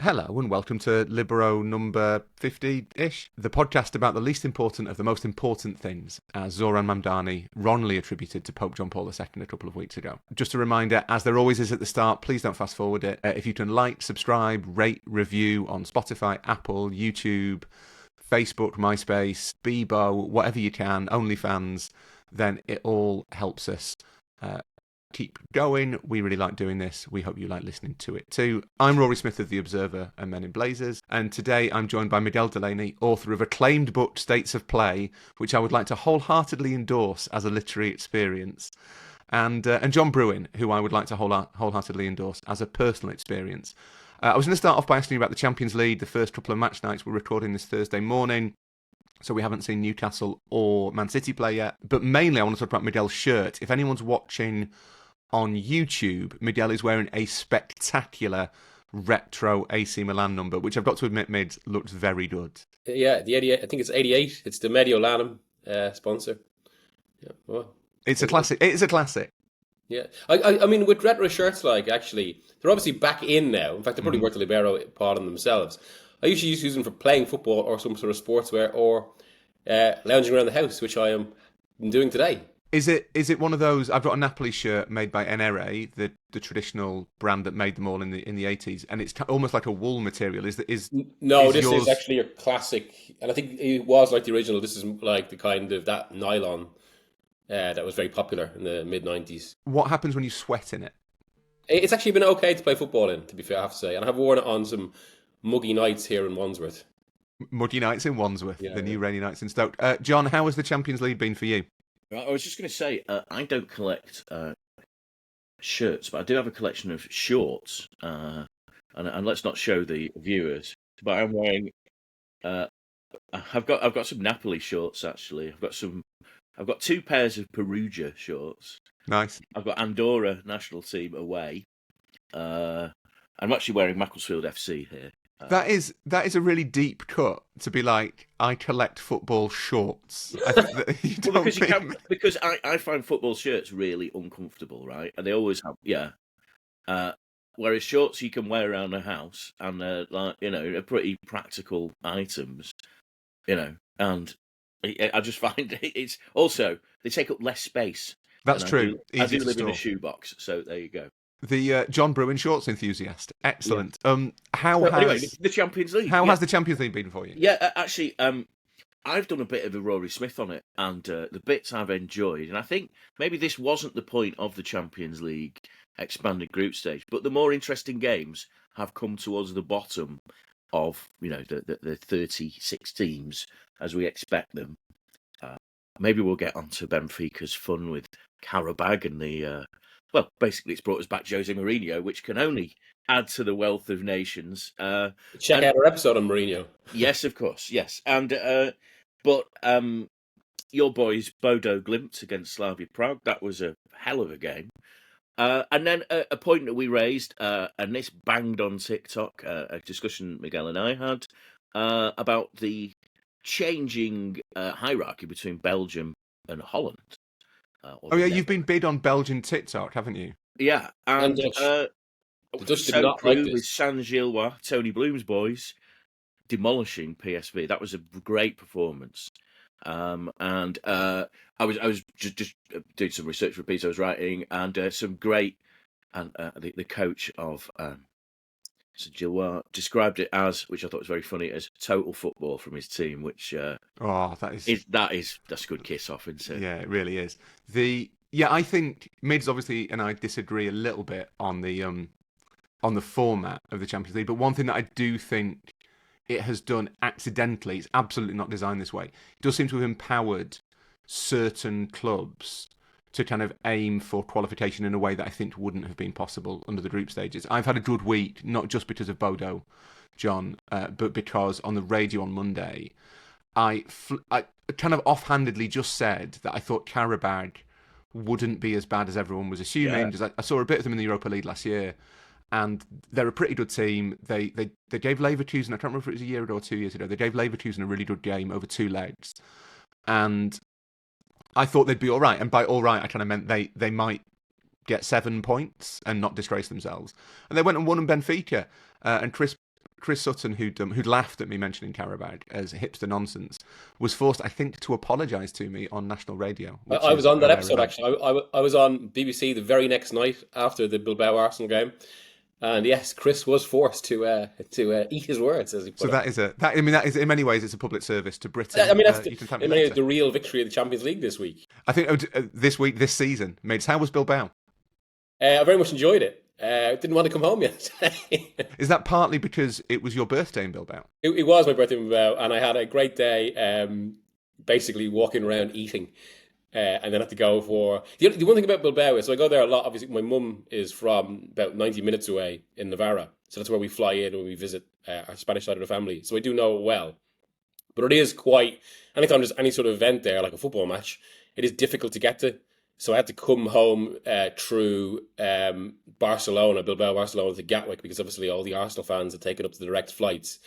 Hello and welcome to Libero number 50-ish, the podcast about the least important of the most important things, as Zoran Mamdani wrongly attributed to Pope John Paul II a couple of weeks ago. Just a reminder, as there always is at the start, please don't fast forward it. If you can like, subscribe, rate, review on Spotify, Apple, YouTube, Facebook, MySpace, Bebo, whatever you can, OnlyFans, then it all helps us keep going. We really like doing this. We hope you like listening to it too. I'm Rory Smith of The Observer and Men in Blazers, and today I'm joined by Miguel Delaney, author of acclaimed book States of Play, which I would like to wholeheartedly endorse as a literary experience, and John Brewin, who I would like to wholeheartedly endorse as a personal experience. I was going to start off by asking you about the Champions League. The first couple of match nights, we're recording this Thursday morning, so we haven't seen Newcastle or Man City play yet. But mainly I want to talk about Miguel's shirt. If anyone's watching on YouTube, Miguel is wearing a spectacular retro AC Milan number, which I've got to admit, Mid, looks very good. Yeah, the 88. I think it's 88. It's the Mediolanum sponsor. Yeah, well, it's a classic. It is a classic. Yeah, I mean, with retro shirts, actually, they're obviously back in now. In fact, they're probably worth the Libero pod on themselves. I usually use them for playing football or some sort of sportswear or lounging around the house, which I am doing today. Is it one of those? I've got a Napoli shirt made by NRA, the traditional brand that made them all in the 80s, and it's almost like a wool material. This is actually a classic, and I think it was like the original. This is like the kind of that nylon that was very popular in the mid 90s. What happens when you sweat in it? It's actually been okay to play football in, to be fair, I have to say, and I have worn it on some muggy nights here in Wandsworth. Muggy nights in Wandsworth, yeah, the new rainy nights in Stoke. John, how has the Champions League been for you? I was just going to say, I don't collect shirts, but I do have a collection of shorts. And let's not show the viewers, but I'm wearing. I've got some Napoli shorts actually. I've got two pairs of Perugia shorts. Nice. I've got Andorra national team away. I'm actually wearing Macclesfield FC here. That is a really deep cut to be like, I collect football shorts. I think that because I find football shirts really uncomfortable, right? And they always have, whereas shorts you can wear around the house and they're pretty practical items, and I just find it's also they take up less space. That's true. I do live in a shoebox, so there you go. The John Brewin shorts enthusiast. Excellent. Yeah. Anyway, the Champions League. How has the Champions League been for you? Yeah, actually, I've done a bit of a Rory Smith on it, and the bits I've enjoyed, and I think maybe this wasn't the point of the Champions League expanded group stage, but the more interesting games have come towards the bottom of the 36 teams as we expect them. Maybe we'll get onto Benfica's fun with Karabag and the. Well, basically, it's brought us back Jose Mourinho, which can only add to the wealth of nations. Check out our episode on Mourinho. Yes, of course, yes. And but your boys Bodo Glimt against Slavia Prague, that was a hell of a game. And then a point that we raised, and this banged on TikTok, a discussion Miguel and I had about the changing hierarchy between Belgium and Holland. You've been big on Belgian TikTok, haven't you? Yeah, and the Dutch did not like this. With Saint-Gillois, Tony Bloom's boys, demolishing PSV. That was a great performance. And I was just doing some research for a piece I was writing, and some great, and the coach of Saint-Gillois described it as, which I thought was very funny, as total football from his team, which that's a good kiss off, isn't it? Yeah, it really is. I think Mids obviously and I disagree a little bit on the format of the Champions League, but one thing that I do think it has done accidentally, it's absolutely not designed this way, it does seem to have empowered certain clubs to kind of aim for qualification in a way that I think wouldn't have been possible under the group stages. I've had a good week, not just because of Bodo, John, but because on the radio on Monday, I kind of offhandedly just said that I thought Karabag wouldn't be as bad as everyone was assuming, because I saw a bit of them in the Europa League last year, and they're a pretty good team. They gave Leverkusen, I can't remember if it was a year ago or 2 years ago, they gave Leverkusen a really good game over two legs, and I thought they'd be all right. And by all right, I kind of meant they might get 7 points and not disgrace themselves. And they went and won in Benfica. And Chris Chris Sutton, who'd laughed at me mentioning Qarabag as hipster nonsense, was forced, I think, to apologise to me on national radio. I was on that episode, actually. I was on BBC the very next night after the Bilbao Arsenal game. And yes, Chris was forced to eat his words, as he put it. That is in many ways it's a public service to Britain. I mean, that's the real victory of the Champions League this week. I think this season, mates. How was Bilbao? I very much enjoyed it. Didn't want to come home yesterday. Is that partly because it was your birthday in Bilbao? It was my birthday in Bilbao, and I had a great day. Basically walking around eating. And then have to go for... The one thing about Bilbao is, so I go there a lot. Obviously, my mum is from about 90 minutes away in Navarra. So that's where we fly in when we visit our Spanish side of the family. So I do know it well. But it is quite... Anytime there's any sort of event there, like a football match, it is difficult to get to. So I had to come home through Barcelona, Bilbao, Barcelona to Gatwick, because obviously all the Arsenal fans had taken up the direct flights.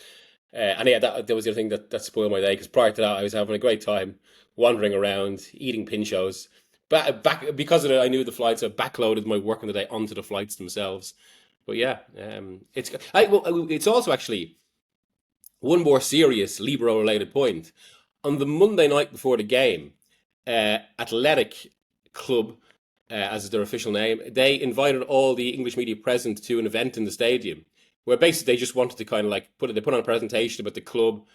And yeah, that was the other thing that spoiled my day, because prior to that, I was having a great time wandering around, eating pinchos. Back because of it, I knew the flights. I backloaded my work on the day onto the flights themselves. But yeah, it's also actually one more serious Libero-related point. On the Monday night before the game, Athletic Club, as is their official name, they invited all the English media present to an event in the stadium, where basically they just wanted to kind of like put on a presentation about the club.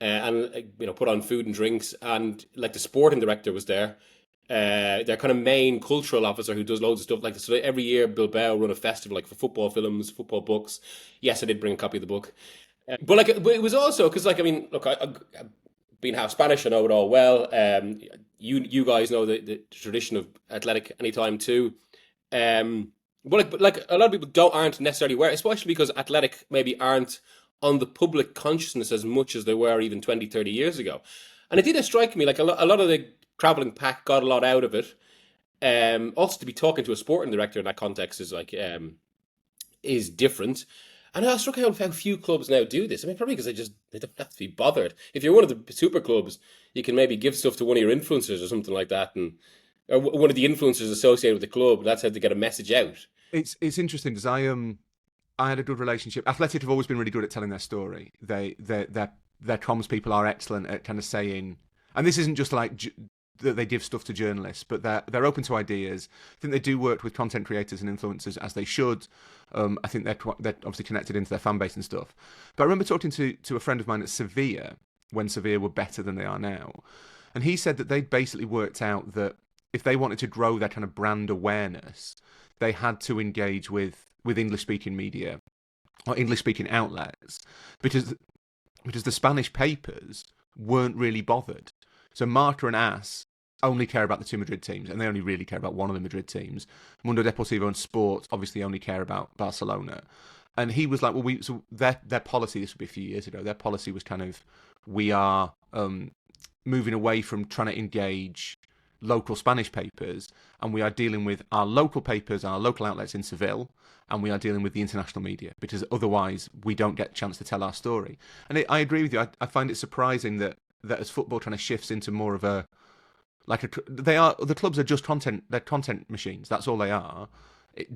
And put on food and drinks, and like the sporting director was there, their kind of main cultural officer who does loads of stuff like this. So every year Bilbao run a festival like for football films, football books. Yes, I did bring a copy of the book, but it was also because I've been half Spanish, I know it all well. You guys know the tradition of Athletic anytime too. But a lot of people aren't necessarily aware, especially because Athletic maybe aren't on the public consciousness as much as they were even 20, 30 years ago. And it did strike me, like a lot of the travelling pack got a lot out of it. Also, to be talking to a sporting director in that context is different. And I was struck how few clubs now do this. I mean, probably because they don't have to be bothered. If you're one of the super clubs, you can maybe give stuff to one of your influencers or something like that, or one of the influencers associated with the club. That's how to get a message out. It's interesting because I had a good relationship. Athletic have always been really good at telling their story. Their comms people are excellent at kind of saying, and this isn't just like that they give stuff to journalists, but they're open to ideas. I think they do work with content creators and influencers as they should. I think they're obviously connected into their fan base and stuff. But I remember talking to a friend of mine at Sevilla when Sevilla were better than they are now, and he said that they'd basically worked out that if they wanted to grow their kind of brand awareness, they had to engage with English-speaking media or English-speaking outlets because the Spanish papers weren't really bothered. So Marca and AS only care about the two Madrid teams, and they only really care about one of the Madrid teams. Mundo Deportivo and Sport obviously only care about Barcelona. And he was like, well, so their policy, this would be a few years ago, their policy was kind of, we are moving away from trying to engage local Spanish papers, and we are dealing with our local papers, our local outlets in Seville, and we are dealing with the international media, because otherwise we don't get a chance to tell our story. And I agree with you. I find it surprising that as football kind of shifts into more of the clubs are just content. They're content machines. That's all they are.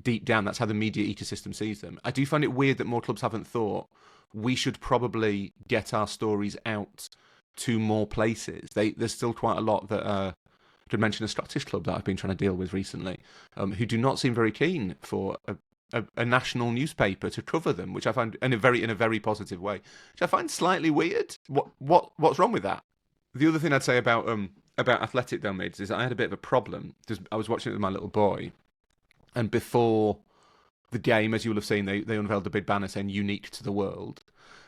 Deep down, that's how the media ecosystem sees them. I do find it weird that more clubs haven't thought we should probably get our stories out to more places. There's still quite a lot that I could mention a Scottish club that I've been trying to deal with recently, who do not seem very keen for a national newspaper to cover them, which I find in a very positive way, which I find slightly weird. What's wrong with that? The other thing I'd say about Athletic though, mates, is I had a bit of a problem because I was watching it with my little boy, and before the game, as you will have seen, they unveiled the big banner saying "unique to the world."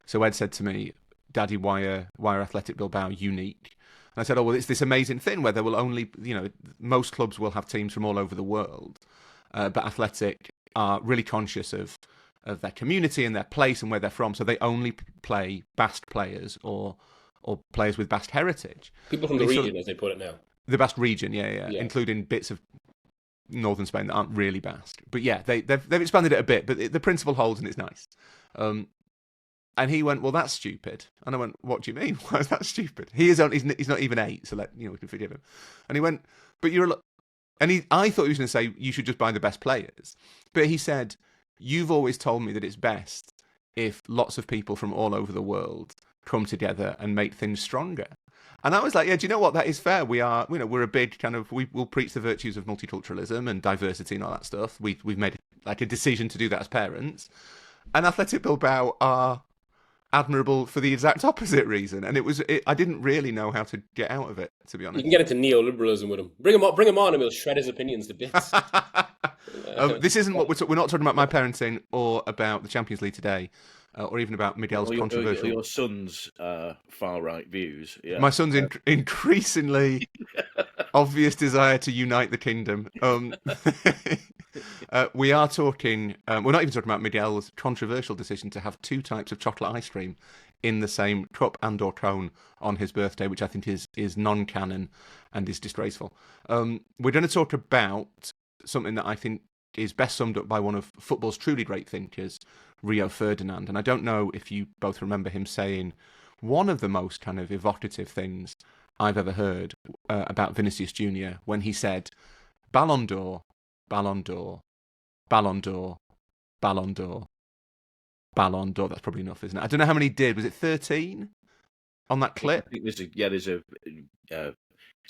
So Ed said to me, "Daddy, why are Athletic Bilbao unique?" And I said, "Oh well, it's this amazing thing where there will only, most clubs will have teams from all over the world, but Athletic are really conscious of their community and their place and where they're from, so they only play Basque players or players with Basque heritage. People from the region, as they put it now. The Basque region, yeah, including bits of northern Spain that aren't really Basque. But yeah, they've expanded it a bit, but the principle holds and it's nice." And he went, "Well, that's stupid." And I went, "What do you mean? Why is that stupid? He's not even 8, so we can forgive him." And he went, "But I thought he was going to say you should just buy the best players, but he said, you've always told me that it's best if lots of people from all over the world come together and make things stronger. And I was like, yeah, do you know what? That is fair. We are, we're a big kind of, we'll preach the virtues of multiculturalism and diversity and all that stuff. We've made like a decision to do that as parents. And Athletic Bilbao are admirable for the exact opposite reason. And I didn't really know how to get out of it, to be You honest. can get into neoliberalism with him. Bring him on, and we'll shred his opinions to bits. This isn't what we're not talking about my parenting or about the Champions League today. Or even about Miguel's controversial. Your son's far right views. Yeah. My son's increasingly obvious desire to unite the kingdom. We are talking. We're not even talking about Miguel's controversial decision to have 2 types of chocolate ice cream in the same cup and/or cone on his birthday, which I think is non-canon and is disgraceful. We're going to talk about something that I think is best summed up by one of football's truly great thinkers, Rio Ferdinand. And I don't know if you both remember him saying one of the most kind of evocative things I've ever heard about Vinicius Jr. when he said, Ballon d'Or, Ballon d'Or, Ballon d'Or, Ballon d'Or, Ballon d'Or. That's probably enough, isn't it? I don't know how many he did. Was it 13 on that clip? I think there's a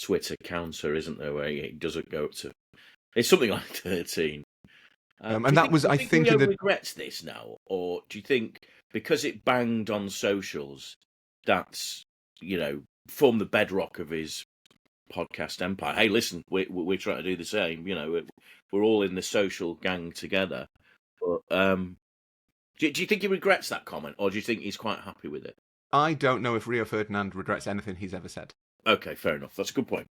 Twitter counter, isn't there, where it doesn't go up to... It's something like 13. And that was, I think, Rio regrets this now, or do you think because it banged on socials, that's formed the bedrock of his podcast empire? Hey, listen, we're trying to do the same. We're all in the social gang together. But do you think he regrets that comment, or do you think he's quite happy with it? I don't know if Rio Ferdinand regrets anything he's ever said. Okay, fair enough. That's a good point.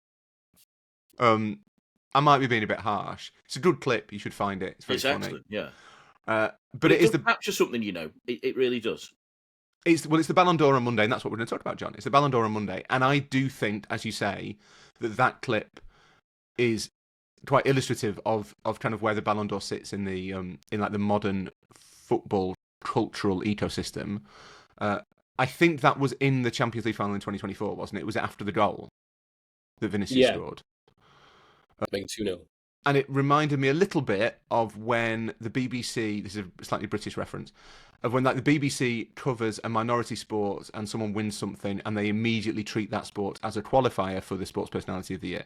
I might be being a bit harsh. It's a good clip. You should find it. It's very funny. Excellent, yeah. But it is the capture something, It really does. It's the Ballon d'Or on Monday, and that's what we're going to talk about, John. It's the Ballon d'Or on Monday, and I do think, as you say, that clip is quite illustrative of kind of where the Ballon d'Or sits in the the modern football cultural ecosystem. I think that was in the Champions League final in 2024, wasn't it? Was it after the goal that Vinicius scored? Making 2-0. And it reminded me a little bit of when the BBC, this is a slightly British reference, of when the BBC covers a minority sport and someone wins something and they immediately treat that sport as a qualifier for the Sports Personality of the Year.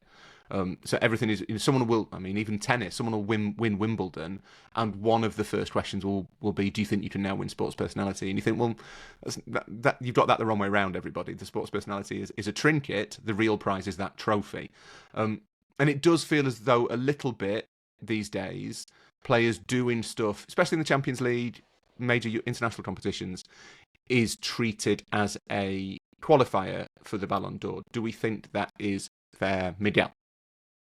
So everything is, someone will, even tennis, someone will win Wimbledon, and one of the first questions will be, do you think you can now win Sports Personality? And you think, well, that you've got that the wrong way around, everybody. The Sports Personality is a trinket, the real prize is that trophy. And it does feel as though a little bit these days, players doing stuff, especially in the Champions League, major international competitions, is treated as a qualifier for the Ballon d'Or. Do we think that is fair, Miguel?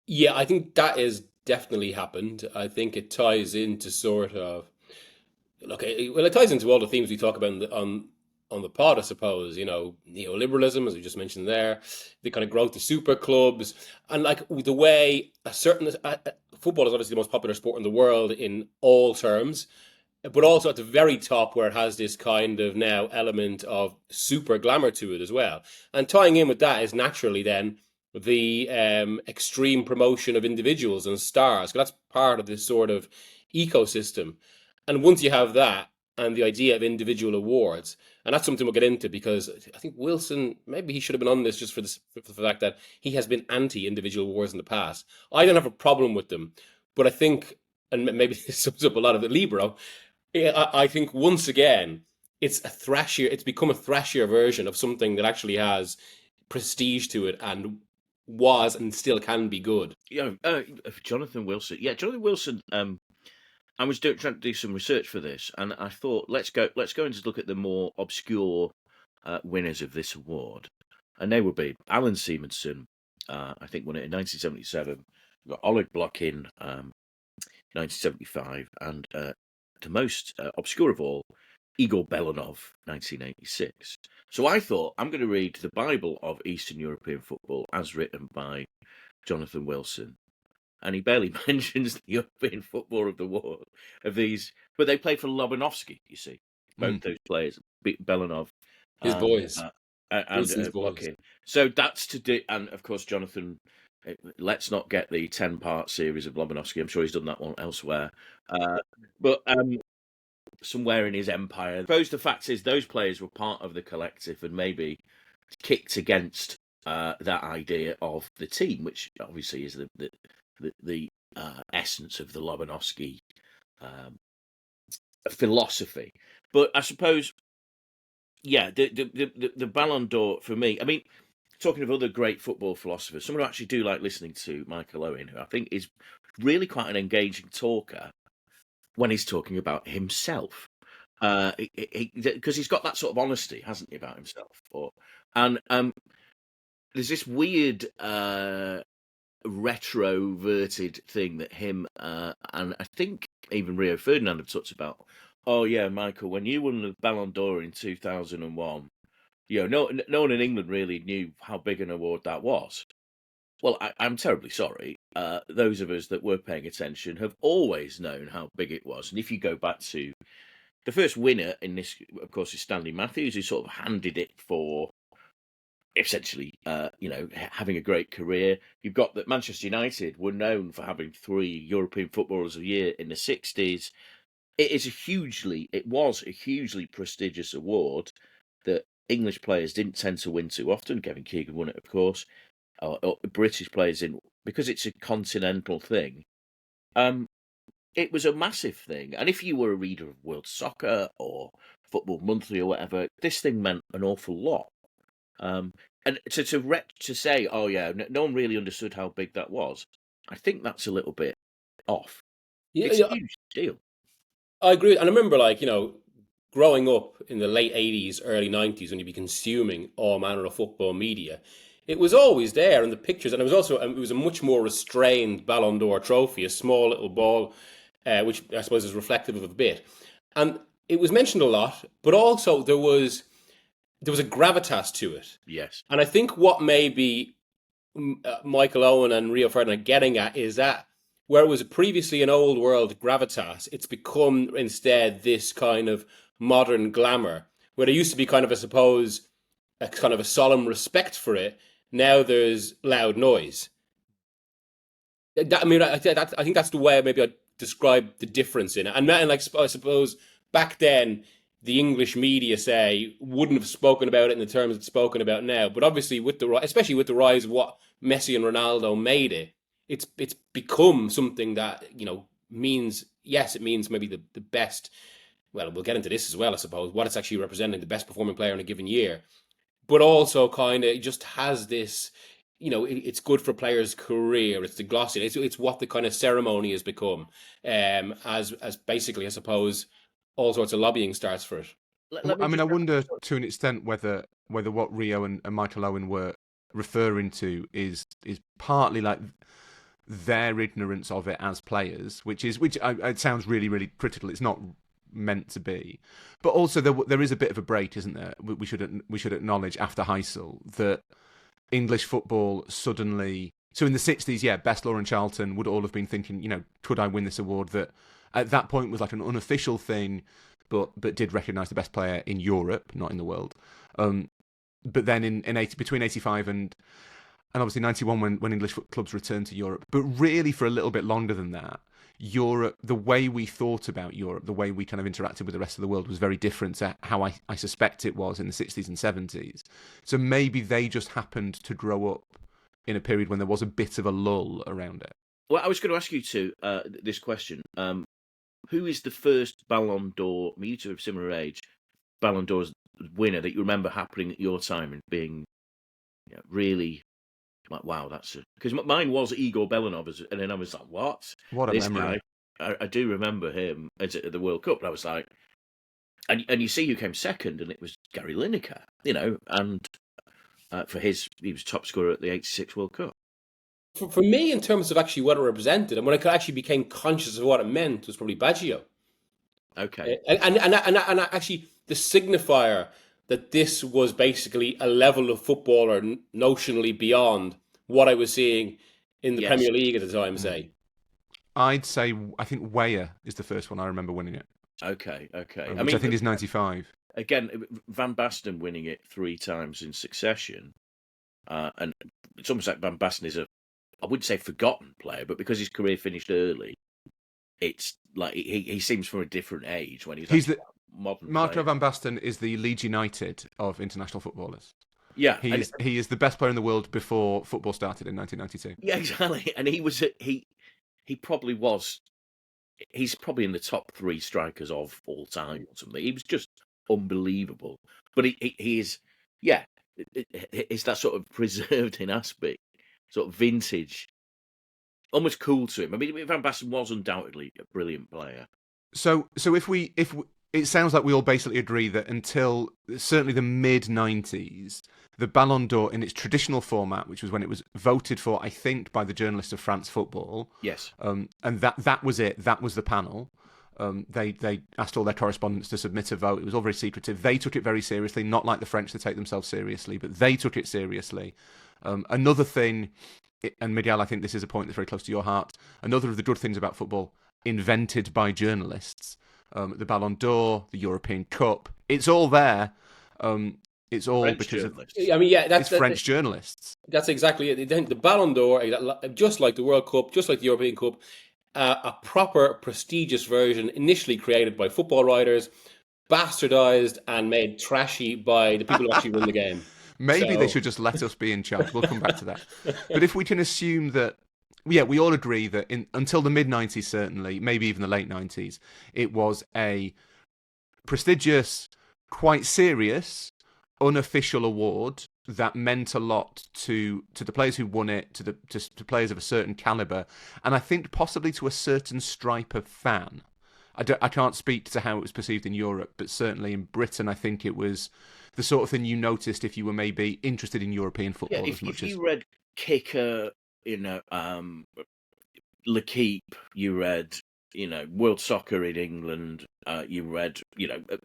Yeah, I think that has definitely happened. I think it ties into it ties into all the themes we talk about on the pod, I suppose. Neoliberalism, as we just mentioned there, the kind of growth of super clubs, and like the way football is obviously the most popular sport in the world in all terms, but also at the very top where it has this kind of now element of super glamour to it as well. And tying in with that is naturally then the extreme promotion of individuals and stars. That's part of this sort of ecosystem. And once you have that and the idea of individual awards, and that's something we'll get into, because I think Wilson, maybe he should have been on this just for the fact that he has been anti-individual awards in the past. I don't have a problem with them, but I think, and maybe this sums up a lot of the Libero, I think once again, it's become a thrashier version of something that actually has prestige to it and was and still can be good. Jonathan Wilson. Yeah, Jonathan Wilson. I was trying to do some research for this, and I thought let's go and just look at the more obscure winners of this award, and they would be Alan Simonsen. I think won it in 1977. We've got Oleg Blokhin, 1975, and the most obscure of all, Igor Belanov, 1986. So I thought, I'm going to read the Bible of Eastern European football as written by Jonathan Wilson. And he barely mentions the European football of the war of these, but they played for Lewandowski, you see. Both those players, Belanov. His boys. And Blokhin. So that's to do, and of course, Jonathan, let's not get the 10-part series of Lewandowski. I'm sure he's done that one elsewhere. But somewhere in his empire. I suppose the fact is those players were part of the collective and maybe kicked against that idea of the team, which obviously is the essence of the Lewandowski philosophy. But I suppose, yeah, the Ballon d'Or for me. I mean, talking of other great football philosophers, someone who actually do like listening to Michael Owen, who I think is really quite an engaging talker when he's talking about himself. Because he's got that sort of honesty, hasn't he, about himself? And there's this weird retroverted thing that him and I think even Rio Ferdinand have talked about. Oh yeah, Michael, when you won the Ballon d'Or in 2001, no one in England really knew how big an award that was. Well, I'm terribly sorry. Those of us that were paying attention have always known how big it was. And if you go back to the first winner in this, of course, is Stanley Matthews, who sort of handed it for essentially, having a great career. You've got that Manchester United were known for having 3 European Footballers of the Year in the 60s. It was a hugely prestigious award that English players didn't tend to win too often. Kevin Keegan won it, of course. Or British players didn't, because it's a continental thing. It was a massive thing. And if you were a reader of World Soccer or Football Monthly or whatever, this thing meant an awful lot. And to say, oh yeah, no one really understood how big that was, I think that's a little bit off. It's a huge deal. I agree. And I remember, growing up in the late 80s, early 90s, when you'd be consuming all manner of football media, it was always there in the pictures. And it was a much more restrained Ballon d'Or trophy, a small little ball, which I suppose is reflective of a bit. And it was mentioned a lot, but also there was a gravitas to it. Yes. And I think what maybe Michael Owen and Rio Ferdinand are getting at is that where it was previously an old world gravitas, it's become instead this kind of modern glamour, where there used to be kind of, I suppose, a kind of a solemn respect for it. Now there's loud noise. I think that's the way maybe I'd describe the difference in it. And I suppose back then, the English media, say, wouldn't have spoken about it in the terms it's spoken about now. But obviously, especially with the rise of what Messi and Ronaldo made it, it's become something that, means, yes, it means maybe the best. Well, we'll get into this as well, I suppose, what it's actually representing, the best performing player in a given year. But also kind of just has this, it's good for a player's career. It's the glossy. It's what the kind of ceremony has become, as basically, I suppose, all sorts of lobbying starts for it. I wonder to an extent whether what Rio and Michael Owen were referring to is partly like their ignorance of it as players, which it sounds really, really critical. It's not meant to be, but also there is a bit of a break, isn't there? We should acknowledge after Heysel that English football suddenly. So in the 60s, yeah, Best, Law and Charlton would all have been thinking, could I win this award? That at that point was like an unofficial thing, but did recognise the best player in Europe, not in the world. But then between 85 and obviously 91 when English clubs returned to Europe, but really for a little bit longer than that, Europe, the way we thought about Europe, the way we kind of interacted with the rest of the world was very different to how I suspect it was in the 60s and 70s. So maybe they just happened to grow up in a period when there was a bit of a lull around it. Well, I was going to ask you this question. Who is the first Ballon d'Or, you two of similar age, Ballon d'Or's winner that you remember happening at your time and being really like, wow, that's it? Because mine was Igor Belanov, and then I was like, what? What a memory. Guy, I do remember him at the World Cup, and I was like, and you see who came second, and it was Gary Lineker, and he was top scorer at the 86 World Cup. For me, in terms of actually what it represented, and when I actually became conscious of what it meant, was probably Baggio. Okay. And actually, the signifier that this was basically a level of footballer notionally beyond what I was seeing in the Premier League at the time, say. I'd say, I think Weyer is the first one I remember winning it. Okay. Which I think is 95. Again, Van Basten winning it 3 times in succession. And it's almost like Van Basten is I wouldn't say forgotten player, but because his career finished early, it's like he seems from a different age when he's He's the a modern Marco player. van Basten is the Leeds United of international footballers. Yeah, He is the best player in the world before football started in 1992. yeah, exactly. And he probably was. He's probably in the top 3 strikers of all time or something. He was just unbelievable. But he is, yeah, it's that sort of preserved in aspect, sort of vintage, almost cool to him. I mean, Van Basten was undoubtedly a brilliant player. So if it sounds like we all basically agree that until certainly the mid 90s, the Ballon d'Or in its traditional format, which was when it was voted for, I think, by the journalists of France Football, Yes. and that was it. That was the panel. They asked all their correspondents to submit a vote. It was all very secretive. They took it very seriously, not like the French that take themselves seriously, but they took it seriously. Another thing, and Miguel, I think this is a point that's very close to your heart. Another of the good things about football, invented by journalists, the Ballon d'Or, the European Cup, it's all there. It's all French because journalists. I mean, yeah, it's French journalists. That's exactly it. The Ballon d'Or, just like the World Cup, just like the European Cup, a proper prestigious version initially created by football writers, bastardized and made trashy by the people who actually run the game. Maybe So- they should just let us be in charge. We'll come back to that. But if we can assume that, yeah, we all agree that until the mid 90s, certainly, maybe even the late 90s, it was a prestigious, quite serious, unofficial award that meant a lot to the players who won it, to players of a certain caliber, and I think possibly to a certain stripe of fan. I can't speak to how it was perceived in Europe, but certainly in Britain, I think it was the sort of thing you noticed if you were maybe interested in European football Yeah, as much if as. you read Kicker, L'Equipe, you read, World Soccer in England, you read,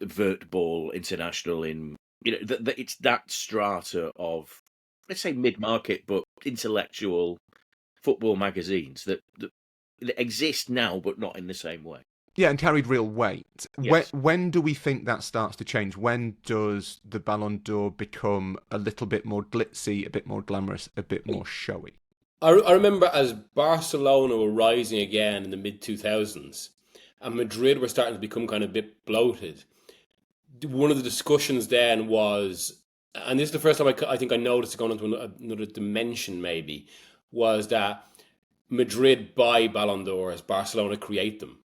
Vert Ball International in, it's that strata of, let's say mid-market, but intellectual football magazines that exist now, but not in the same way. Yeah, and carried real weight. Yes. When do we think that starts to change? When does the Ballon d'Or become a little bit more glitzy, a bit more glamorous, a bit more showy? I remember as Barcelona were rising again in the mid 2000s, and Madrid were starting to become kind of a bit bloated. One of the discussions then was, and this is the first time I think I noticed it going into another dimension, maybe, was that Madrid buy Ballon d'Ors, Barcelona create them.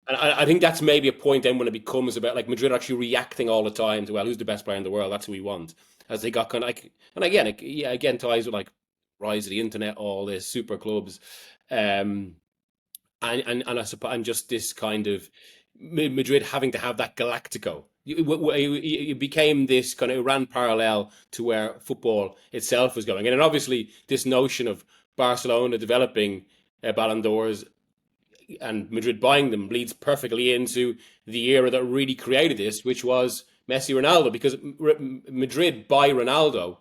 And I think that's maybe a point then when it becomes about like Madrid actually reacting all the time to, well, who's the best player in the world? That's who we want. As they got kind of like, and again, again ties with like rise of the internet, all this super clubs, and I suppose, and just this kind of Madrid having to have that Galactico. It became this kind of, it ran parallel to where football itself was going. And then obviously this notion of Barcelona developing Ballon d'Ors and Madrid buying them bleeds perfectly into the era that really created this, which was Messi Ronaldo, because Madrid buy Ronaldo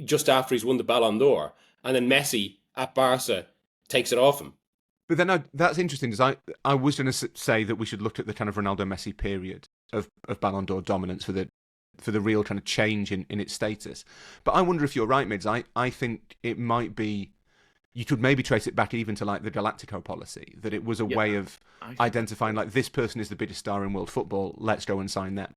just after he's won the Ballon d'Or, and then Messi at Barca takes it off him. But then that's interesting, because I was going to say that we should look at the kind of Ronaldo-Messi period of Ballon d'Or dominance for the real kind of change in its status. But I wonder if you're right, Mids. I think it might be, you could maybe trace it back even to like the Galactico policy, that it was a way of identifying like, this person is the biggest star in world football, let's go and sign them.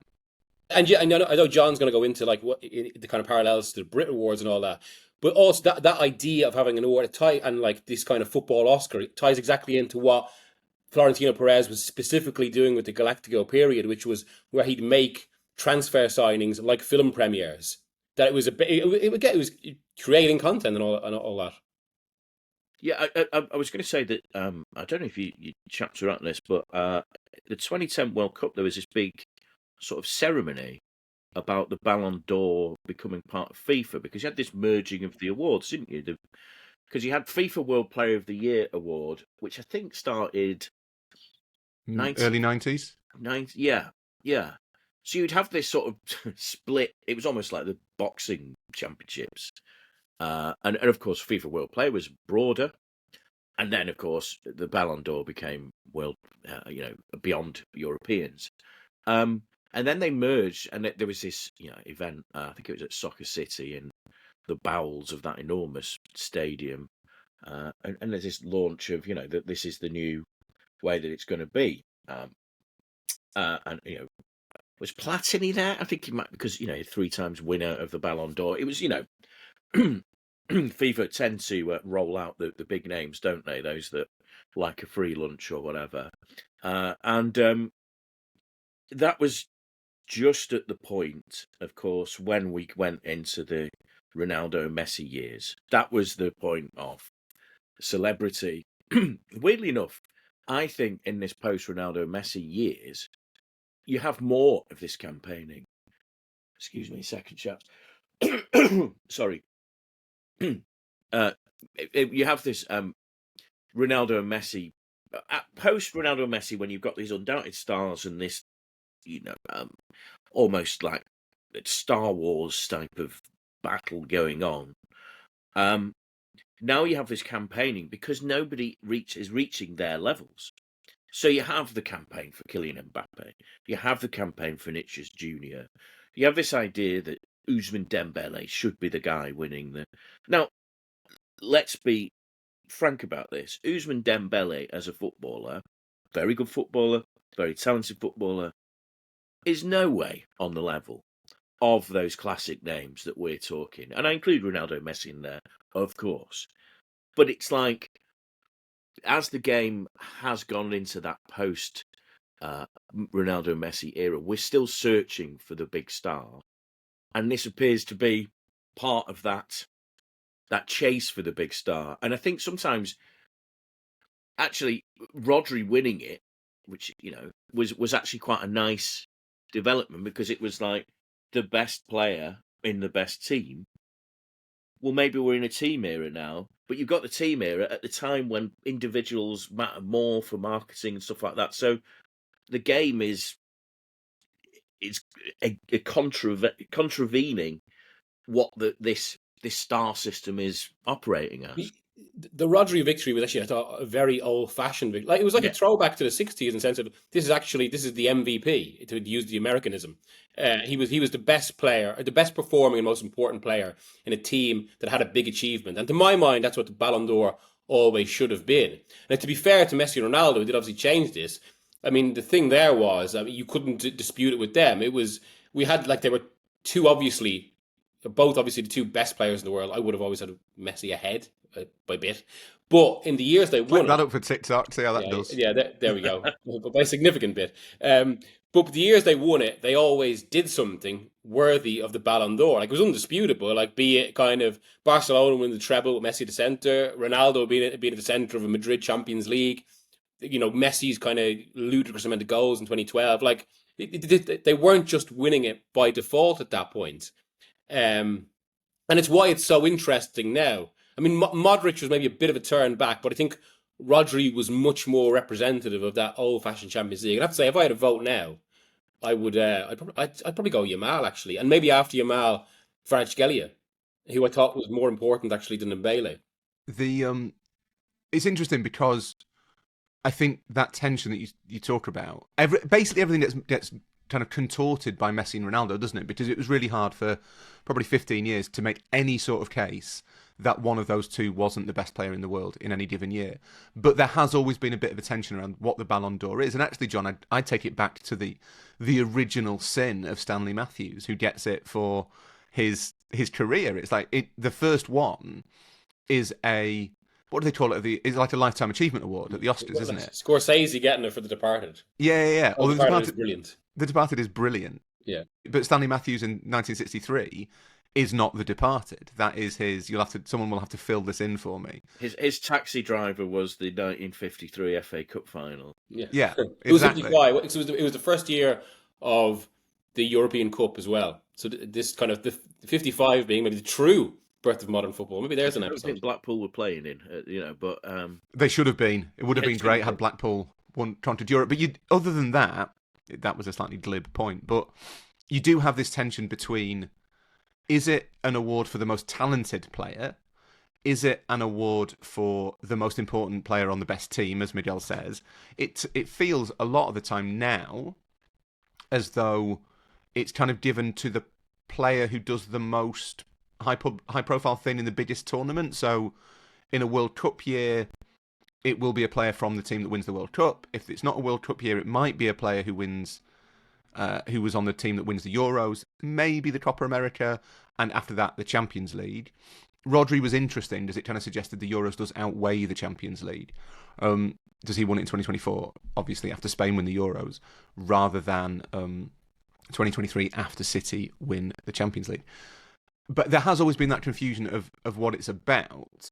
And yeah, I know John's going to go into like what the kind of parallels to the Brit Awards and all that, but also that idea of having an award and like this kind of football Oscar, it ties exactly into what Florentino Perez was specifically doing with the Galactico period, which was where he'd make transfer signings like film premieres. That it was it was creating content and all that. Yeah, I was going to say that I don't know if you chaps are at this, but the 2010 World Cup, there was this big sort of ceremony about the Ballon d'Or becoming part of FIFA, because you had this merging of the awards, didn't you? Because you had FIFA World Player of the Year award, which I think started Early 90s? Yeah. So you'd have this sort of split. It was almost like the boxing championships. And of course, FIFA World Player was broader. And then, of course, the Ballon d'Or became world, beyond Europeans. And then they merged, and there was this, event. I think it was at Soccer City in the bowels of that enormous stadium. And there's this launch of, that this is the new way that it's going to be. And was Platini there? I think he might, because 3 times winner of the Ballon d'Or. It was FIFA tend to roll out the big names, don't they? Those that like a free lunch or whatever. And that was just at the point, of course, when we went into the Ronaldo and Messi years. That was the point of celebrity. Weirdly enough, I think in this post-Ronaldo Messi years, you have more of this campaigning. Excuse me, second shot. Sorry. You have this Ronaldo and Messi, post-Ronaldo and Messi, when you've got these undoubted stars and this, almost like Star Wars type of battle going on. Now you have this campaigning because nobody is reaching their levels. So you have the campaign for Kylian Mbappe. You have the campaign for Vinicius Jr. You have this idea that Ousmane Dembele should be the guy winning the... Now, let's be frank about this. Ousmane Dembele as a footballer, very good footballer, very talented footballer, is no way on the level of those classic names that we're talking. And I include Ronaldo Messi in there, of course. But it's like, as the game has gone into that post Ronaldo Messi era, we're still searching for the big star. And this appears to be part of that chase for the big star. And I think sometimes, actually, Rodri winning it, which, was actually quite a nice development, because it was like the best player in the best team. Well, maybe we're in a team era now, but you've got the team era at the time when individuals matter more for marketing and stuff like that. So the game is contravening what this star system is operating at. The Rodri victory was actually, I thought, a very old-fashioned victory. Like, it was like a throwback to the 60s in the sense of this is the MVP, to use the Americanism. He was the best player, or the best performing and most important player in a team that had a big achievement. And to my mind, that's what the Ballon d'Or always should have been. And to be fair to Messi and Ronaldo, who did obviously change this, I mean, the thing there was, you couldn't dispute it with them. They were both obviously the two best players in the world. I would have always had Messi ahead by a bit. But in the years they won... Put that up for TikTok, see how that does. Yeah, there we go. By a significant bit. But the years they won it, they always did something worthy of the Ballon d'Or. Like, it was undisputable. Like, be it kind of Barcelona winning the treble with Messi at the centre, Ronaldo being at the centre of a Madrid Champions League, Messi's kind of ludicrous amount of goals in 2012. Like, they weren't just winning it by default at that point. And it's why it's so interesting now. I mean, Modric was maybe a bit of a turn back, but I think Rodri was much more representative of that old-fashioned Champions League. And I have to say, if I had a vote now, I would. I'd probably go Yamal, actually, and maybe after Yamal, Kvaratskhelia, who I thought was more important actually than Dembele. It's interesting because I think that tension that you talk about, basically everything gets kind of contorted by Messi and Ronaldo, doesn't it? Because it was really hard for probably 15 years to make any sort of case that one of those two wasn't the best player in the world in any given year. But there has always been a bit of a tension around what the Ballon d'Or is. And actually, John, I'd take it back to the original sin of Stanley Matthews, who gets it for his career. It's like the first one is what do they call it? It's like a Lifetime Achievement Award at the Oscars, isn't it? Scorsese getting it for The Departed. Yeah. The Departed is brilliant. The Departed is brilliant. Yeah. But Stanley Matthews in 1963 is not The Departed. That is his. Someone will have to fill this in for me. His taxi driver was the 1953 FA Cup final. Yeah, it was 55. It was the first year of the European Cup as well. So this kind of the 55 being maybe the true birth of modern football. Maybe there's an episode. I think Blackpool were playing in, but they should have been. It would have been great had Blackpool won Toronto Europe. But other than that was a slightly glib point. But you do have this tension between: is it an award for the most talented player? Is it an award for the most important player on the best team, as Miguel says? It feels a lot of the time now as though it's kind of given to the player who does the most high profile thing in the biggest tournament. So in a World Cup year, it will be a player from the team that wins the World Cup. If it's not a World Cup year, it might be a player who wins, who was on the team that wins the Euros, maybe the Copa America, and after that, the Champions League. Rodri was interesting, as it kind of suggested the Euros does outweigh the Champions League. Does he win it in 2024? Obviously, after Spain win the Euros, rather than 2023 after City win the Champions League. But there has always been that confusion of what it's about.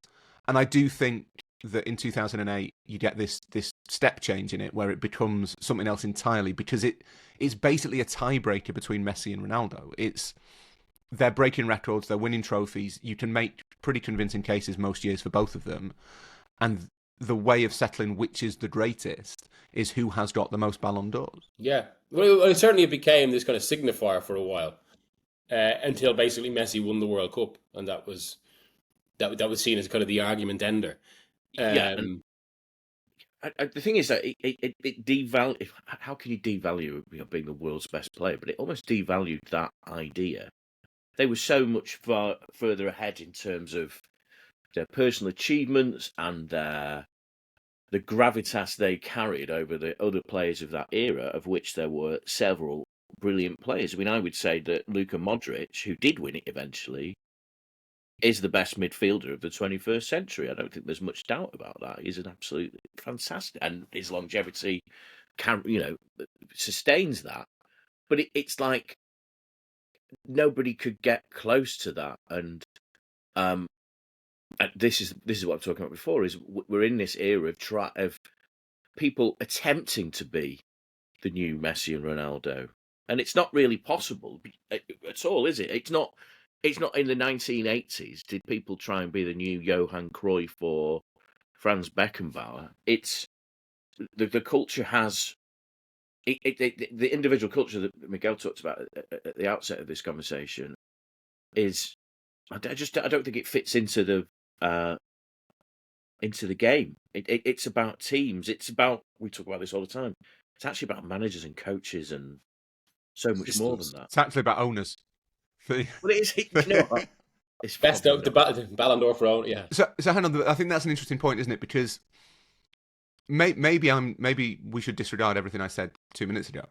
And I do think that in 2008 you get this step change in it where it becomes something else entirely, because it's basically a tiebreaker between Messi and Ronaldo. They're breaking records, they're winning trophies. You can make pretty convincing cases most years for both of them. And the way of settling which is the greatest is who has got the most Ballon d'Ors. Yeah. Well, it certainly became this kind of signifier for a while, until basically Messi won the World Cup, and that was seen as kind of the argument ender. The thing is that it devalued. How can you devalue being the world's best player? But it almost devalued that idea. They were so much further ahead in terms of their personal achievements and the gravitas they carried over the other players of that era, of which there were several brilliant players. I mean, I would say that Luka Modric, who did win it eventually, is the best midfielder of the 21st century. I don't think there's much doubt about that. He's an absolutely fantastic, and his longevity sustains that. But it's like nobody could get close to that. And this is what I'm talking about before. Is we're in this era of people attempting to be the new Messi and Ronaldo, and it's not really possible at all, is it? It's not in the 1980s. Did people try and be the new Johan Cruyff or Franz Beckenbauer? It's the culture has the individual culture that Miguel talked about at the outset of this conversation is. I don't think it fits into the game. It's about teams. It's about, we talk about this all the time. It's actually about managers and coaches and so much more than that. It's actually about owners. Well, it is. You know what? It's best of the Ballon d'Or for own. Yeah. So hang on. I think that's an interesting point, isn't it? Because maybe we should disregard everything I said 2 minutes ago.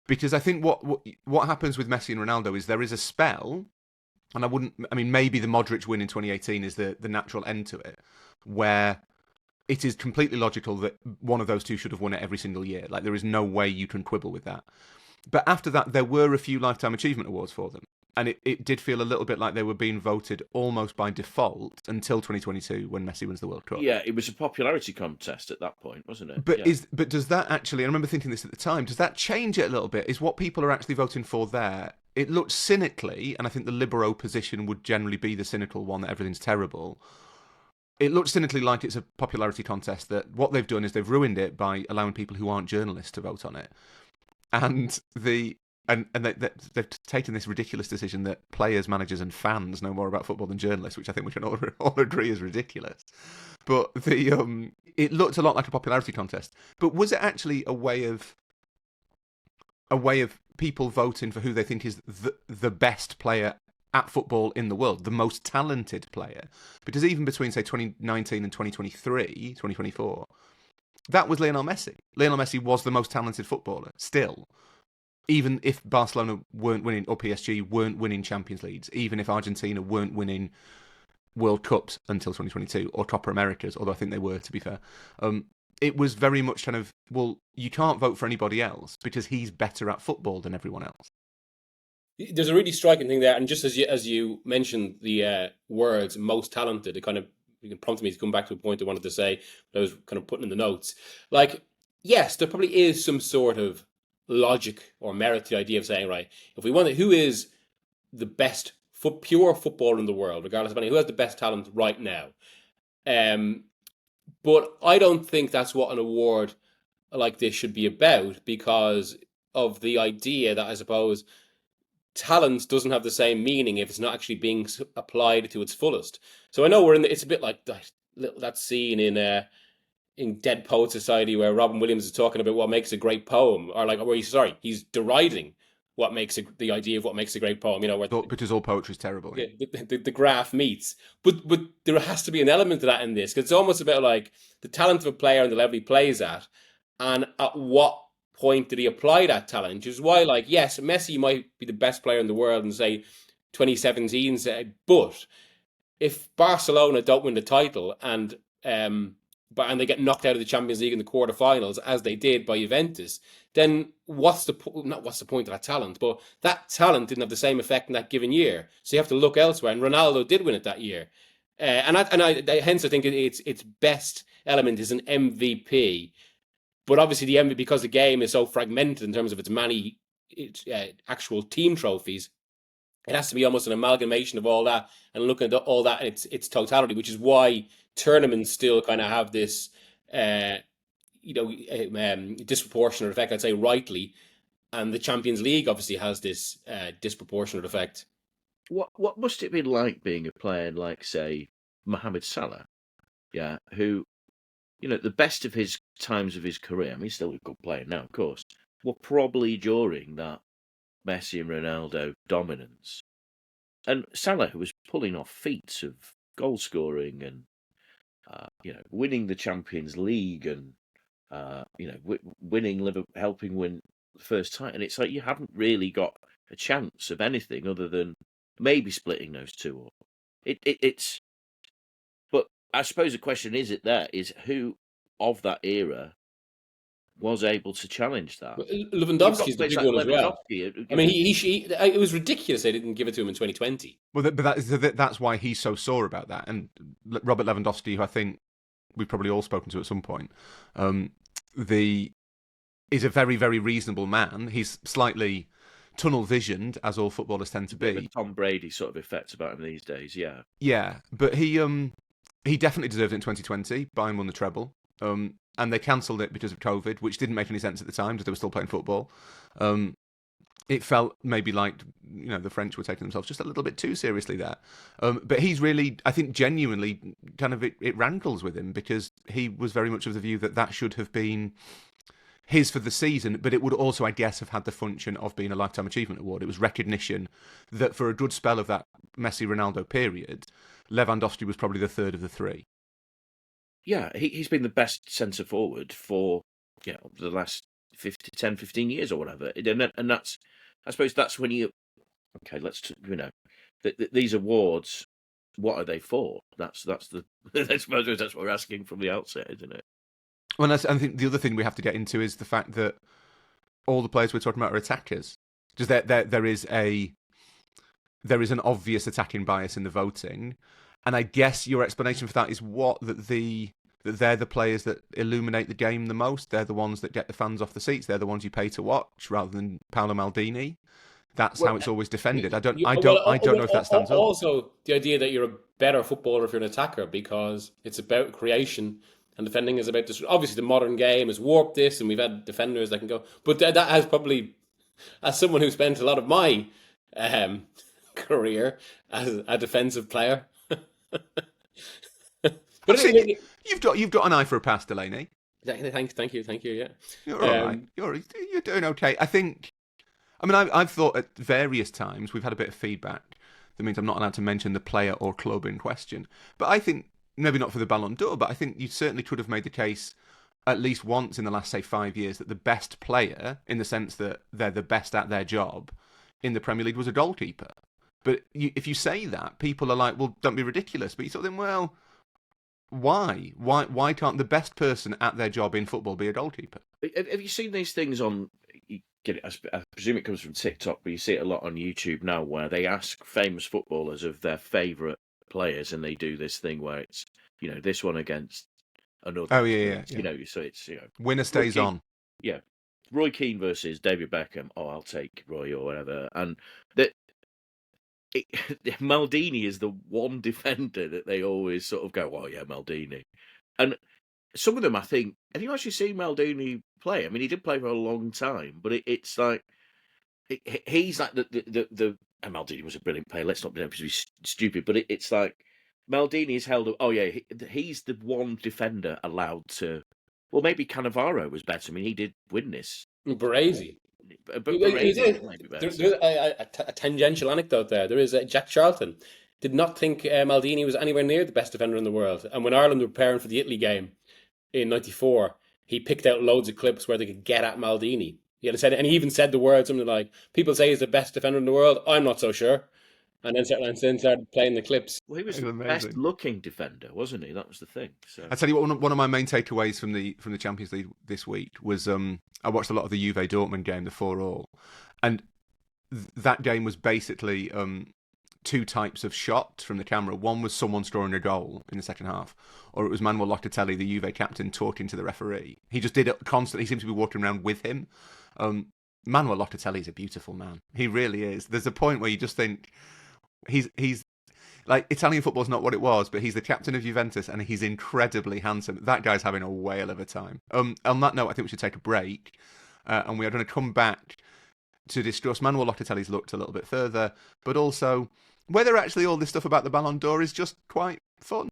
Because I think what happens with Messi and Ronaldo is there is a spell. And maybe the Modric win in 2018 is the natural end to it, where it is completely logical that one of those two should have won it every single year. Like, there is no way you can quibble with that. But after that, there were a few Lifetime Achievement Awards for them. And it did feel a little bit like they were being voted almost by default until 2022 when Messi wins the World Cup. Yeah, it was a popularity contest at that point, wasn't it? But does that actually, I remember thinking this at the time, does that change it a little bit? Is what people are actually voting for there? It looks cynically, and I think the Libero position would generally be the cynical one, that everything's terrible. It looks cynically like it's a popularity contest, that what they've done is they've ruined it by allowing people who aren't journalists to vote on it. And they've taken this ridiculous decision that players, managers and fans know more about football than journalists, which I think we can all agree is ridiculous. But it looked a lot like a popularity contest. But was it actually a way of people voting for who they think is the best player at football in the world, the most talented player? Because even between, say, 2019 and 2024, that was Lionel Messi. Lionel Messi was the most talented footballer, still. Even if Barcelona weren't winning, or PSG weren't winning Champions Leagues, even if Argentina weren't winning World Cups until 2022, or Copa Americas, although I think they were, to be fair, it was very much kind of, well, you can't vote for anybody else because he's better at football than everyone else. There's a really striking thing there, and just as you mentioned the words "most talented," it kind of prompted me to come back to a point I wanted to say that I was kind of putting in the notes. Like, yes, there probably is some sort of logic or merit to the idea of saying, right, if we want who is the best pure footballer in the world, regardless of who has the best talent right now. But I don't think that's what an award like this should be about, because of the idea that, I suppose, talent doesn't have the same meaning if it's not actually being applied to its fullest. So I know it's a bit like that scene in Dead Poet Society where Robin Williams is talking about what makes a great poem, or he's deriding the idea of what makes a great poem, where Because all poetry is terrible. Yeah. the graph meets. But there has to be an element of that in this, because it's almost about like the talent of a player and the level he plays at, and at what point did he apply that talent? Which is why, like, yes, Messi might be the best player in the world in, say, 2017, but if Barcelona don't win the title and they get knocked out of the Champions League in the quarterfinals, as they did by Juventus, then what's the point of that talent? But that talent didn't have the same effect in that given year, so you have to look elsewhere. And Ronaldo did win it that year, hence I think its best element is an MVP. But obviously, the MVP, because the game is so fragmented in terms of its many actual team trophies, it has to be almost an amalgamation of all that and looking at all that in its totality, which is why tournaments still kind of have this, disproportionate effect, I'd say rightly. And the Champions League obviously has this disproportionate effect. What must it be like being a player like, say, Mohamed Salah? Yeah, who, the best of his times of his career, I mean, he's still a good player now, of course, were probably during that Messi and Ronaldo dominance. And Salah, who was pulling off feats of goal scoring and, winning the Champions League and, helping win the first time. And it's like you haven't really got a chance of anything other than maybe splitting those two up. It's. But I suppose the question is who of that era was able to challenge that? Lewandowski's the big one as well. I mean, it was ridiculous they didn't give it to him in 2020. Well, that's why he's so sore about that. And Robert Lewandowski, who I think we've probably all spoken to at some point, is a very, very reasonable man. He's slightly tunnel-visioned, as all footballers tend to be. Tom Brady sort of effect about him these days, yeah. Yeah, but he definitely deserved it in 2020. Bayern won the treble. And they cancelled it because of COVID, which didn't make any sense at the time because they were still playing football. It felt maybe like, the French were taking themselves just a little bit too seriously there. But he's really, I think genuinely, kind of it rankles with him because he was very much of the view that should have been his for the season, but it would also, I guess, have had the function of being a Lifetime Achievement Award. It was recognition that for a good spell of that Messi-Ronaldo period, Lewandowski was probably the third of the three. Yeah, he's been the best centre forward for the last 10, 15 years or whatever. And that's, I suppose that's when these awards, what are they for? I suppose that's what we're asking from the outset, isn't it? Well, I think the other thing we have to get into is the fact that all the players we're talking about are attackers. Just there is an obvious attacking bias in the voting. And I guess your explanation for that is that they're the players that illuminate the game the most. They're the ones that get the fans off the seats. They're the ones you pay to watch, rather than Paolo Maldini. That's how it's always defended. I don't know if that stands up. Also, the idea that you're a better footballer if you're an attacker, because it's about creation and defending is about this. Obviously, the modern game has warped this, and we've had defenders that can go. But that has probably, as someone who spent a lot of my career as a defensive player. But you've got an eye for a pass, Delaney. Thank you. Yeah, you're all right. You're doing okay. I've thought at various times we've had a bit of feedback that means I'm not allowed to mention the player or club in question. But I think maybe not for the Ballon d'Or, but I think you certainly could have made the case at least once in the last, say, 5 years that the best player, in the sense that they're the best at their job in the Premier League, was a goalkeeper. But if you say that, people are like, well, don't be ridiculous. But you thought then, well, why? Why can't the best person at their job in football be a goalkeeper? Have you seen these things on... I presume it comes from TikTok, but you see it a lot on YouTube now, where they ask famous footballers of their favourite players, and they do this thing where it's, this one against another. Oh, yeah. So it's, winner stays on. Yeah. Roy Keane versus David Beckham. Oh, I'll take Roy or whatever. And Maldini is the one defender that they always sort of go, oh, yeah, Maldini. And some of them, I think, have you actually seen Maldini play? I mean, he did play for a long time, but it's like, he's like the and Maldini was a brilliant player. Let's not be stupid, but it's like Maldini is held up. Oh, yeah, he's the one defender allowed to. Well, maybe Cannavaro was better. I mean, he did win this. Baresi. But Brady maybe better. There's a tangential anecdote there. There is Jack Charlton did not think Maldini was anywhere near the best defender in the world. And when Ireland were preparing for the Italy game in '94, he picked out loads of clips where they could get at Maldini. He had said, and he even said the word something like, "People say he's the best defender in the world. I'm not so sure." And then started playing the clips. Well, he was the best-looking defender, wasn't he? That was the thing. So I tell you what, one of my main takeaways from the Champions League this week was I watched a lot of the Juve Dortmund game, the 4-4, and that game was basically two types of shot from the camera. One was someone scoring a goal in the second half, or it was Manuel Locatelli, the Juve captain, talking to the referee. He just did it constantly. He seemed to be walking around with him. Manuel Locatelli is a beautiful man. He really is. There's a point where you just think he's like, Italian football's not what it was, but he's the captain of Juventus and he's incredibly handsome. That guy's having a whale of a time. On that note, I think we should take a break, and we are going to come back to discuss Manuel Locatelli's looked a little bit further, but also whether actually all this stuff about the Ballon d'Or is just quite fun.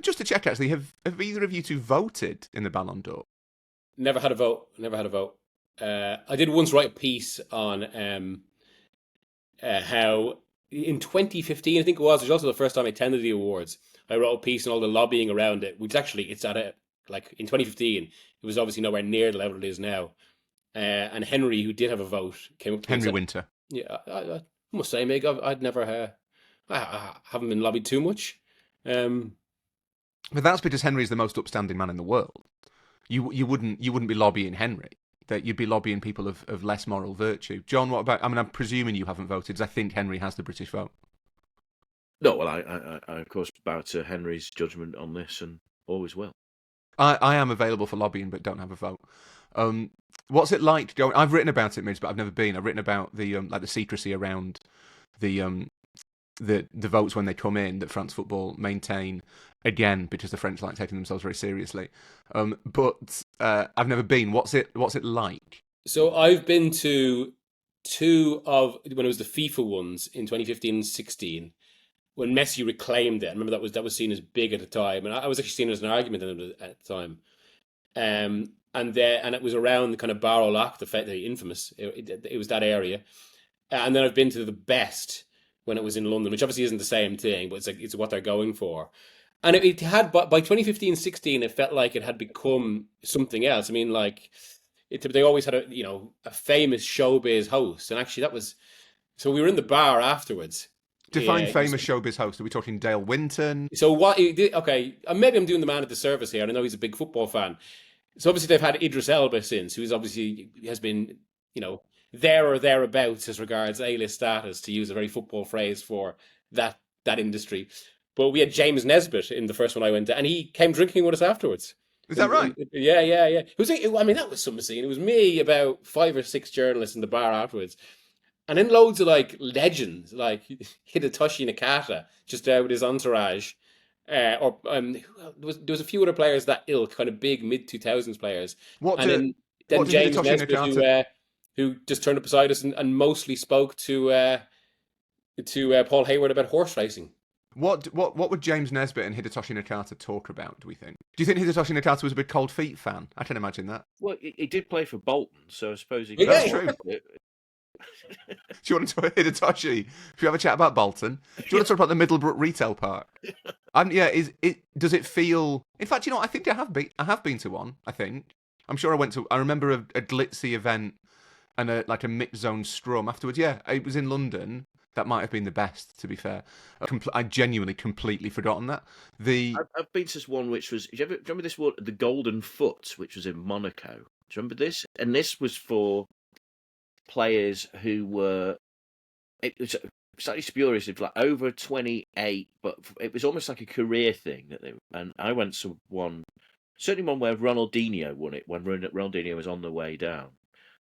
Just to check, actually, have either of you two voted in the Ballon d'Or? Never had a vote. I did once write a piece on how in 2015, I think it was also the first time I attended the awards. I wrote a piece on all the lobbying around it, which actually it's at in 2015, it was obviously nowhere near the level it is now. And Henry, who did have a vote, came up to Henry Winter. Yeah, I must say, Meg, I'd never, I haven't been lobbied too much. But that's because Henry's the most upstanding man in the world. You wouldn't be lobbying Henry. That you'd be lobbying people of less moral virtue. John, what about? I mean, I'm presuming you haven't voted, because I think Henry has the British vote. No, well, I of course bow to Henry's judgment on this, and always will. I am available for lobbying, but don't have a vote. What's it like going? I've written about it, Midge, but I've never been. I've written about the the secrecy around the votes when they come in that France Football maintain, again because the French like taking themselves very seriously. But I've never been. What's it like? So I've been to two of when it was the FIFA ones in 2015 and 16 when Messi reclaimed it. I remember that was seen as big at the time, and I was actually seen as an argument at the time. And it was around the kind of Bar Olac, the infamous. It was that area, and then I've been to the best when it was in London, which obviously isn't the same thing, but it's what they're going for. And it had, by 2015-16, it felt like it had become something else. I mean, like, they always had a famous showbiz host, and actually that was, so we were in the bar afterwards. Define famous showbiz host. Are we talking Dale Winton? So what, okay, maybe I'm doing the man a disservice here, and I know he's a big football fan. So obviously they've had Idris Elba since, who's obviously has been, there or thereabouts as regards A-list status, to use a very football phrase for that industry. But we had James Nesbitt in the first one I went to, and he came drinking with us afterwards. Is that right? Yeah. It was, that was some scene. It was me, about 5 or 6 journalists in the bar afterwards. And then loads of legends, like Hidetoshi Nakata, just with his entourage. There was a few other players that ilk, kind of big mid-2000s players. Then James Nesbitt, who just turned up beside us and mostly spoke to Paul Hayward about horse racing. What would James Nesbitt and Hidetoshi Nakata talk about, do we think? Do you think Hidetoshi Nakata was a big Cold Feet fan? I can imagine that. Well, he did play for Bolton, so I suppose he... That's true. Do you want to talk about Hidetoshi? Should we have a chat about Bolton? Do you want to talk about the Middlebrook Retail Park? Does it feel... In fact, I think I have been to one, I think. I'm sure I remember a glitzy event and a mixed zone scrum afterwards. Yeah, it was in London. That might have been the best, to be fair. I genuinely completely forgotten that. I've been to one which was... Do you remember this one, the Golden Foot, which was in Monaco? Do you remember this? And this was for players who were... It was slightly spurious, it was over 28, but it was almost like a career thing. And I went to one, certainly one where Ronaldinho won it, when Ronaldinho was on the way down.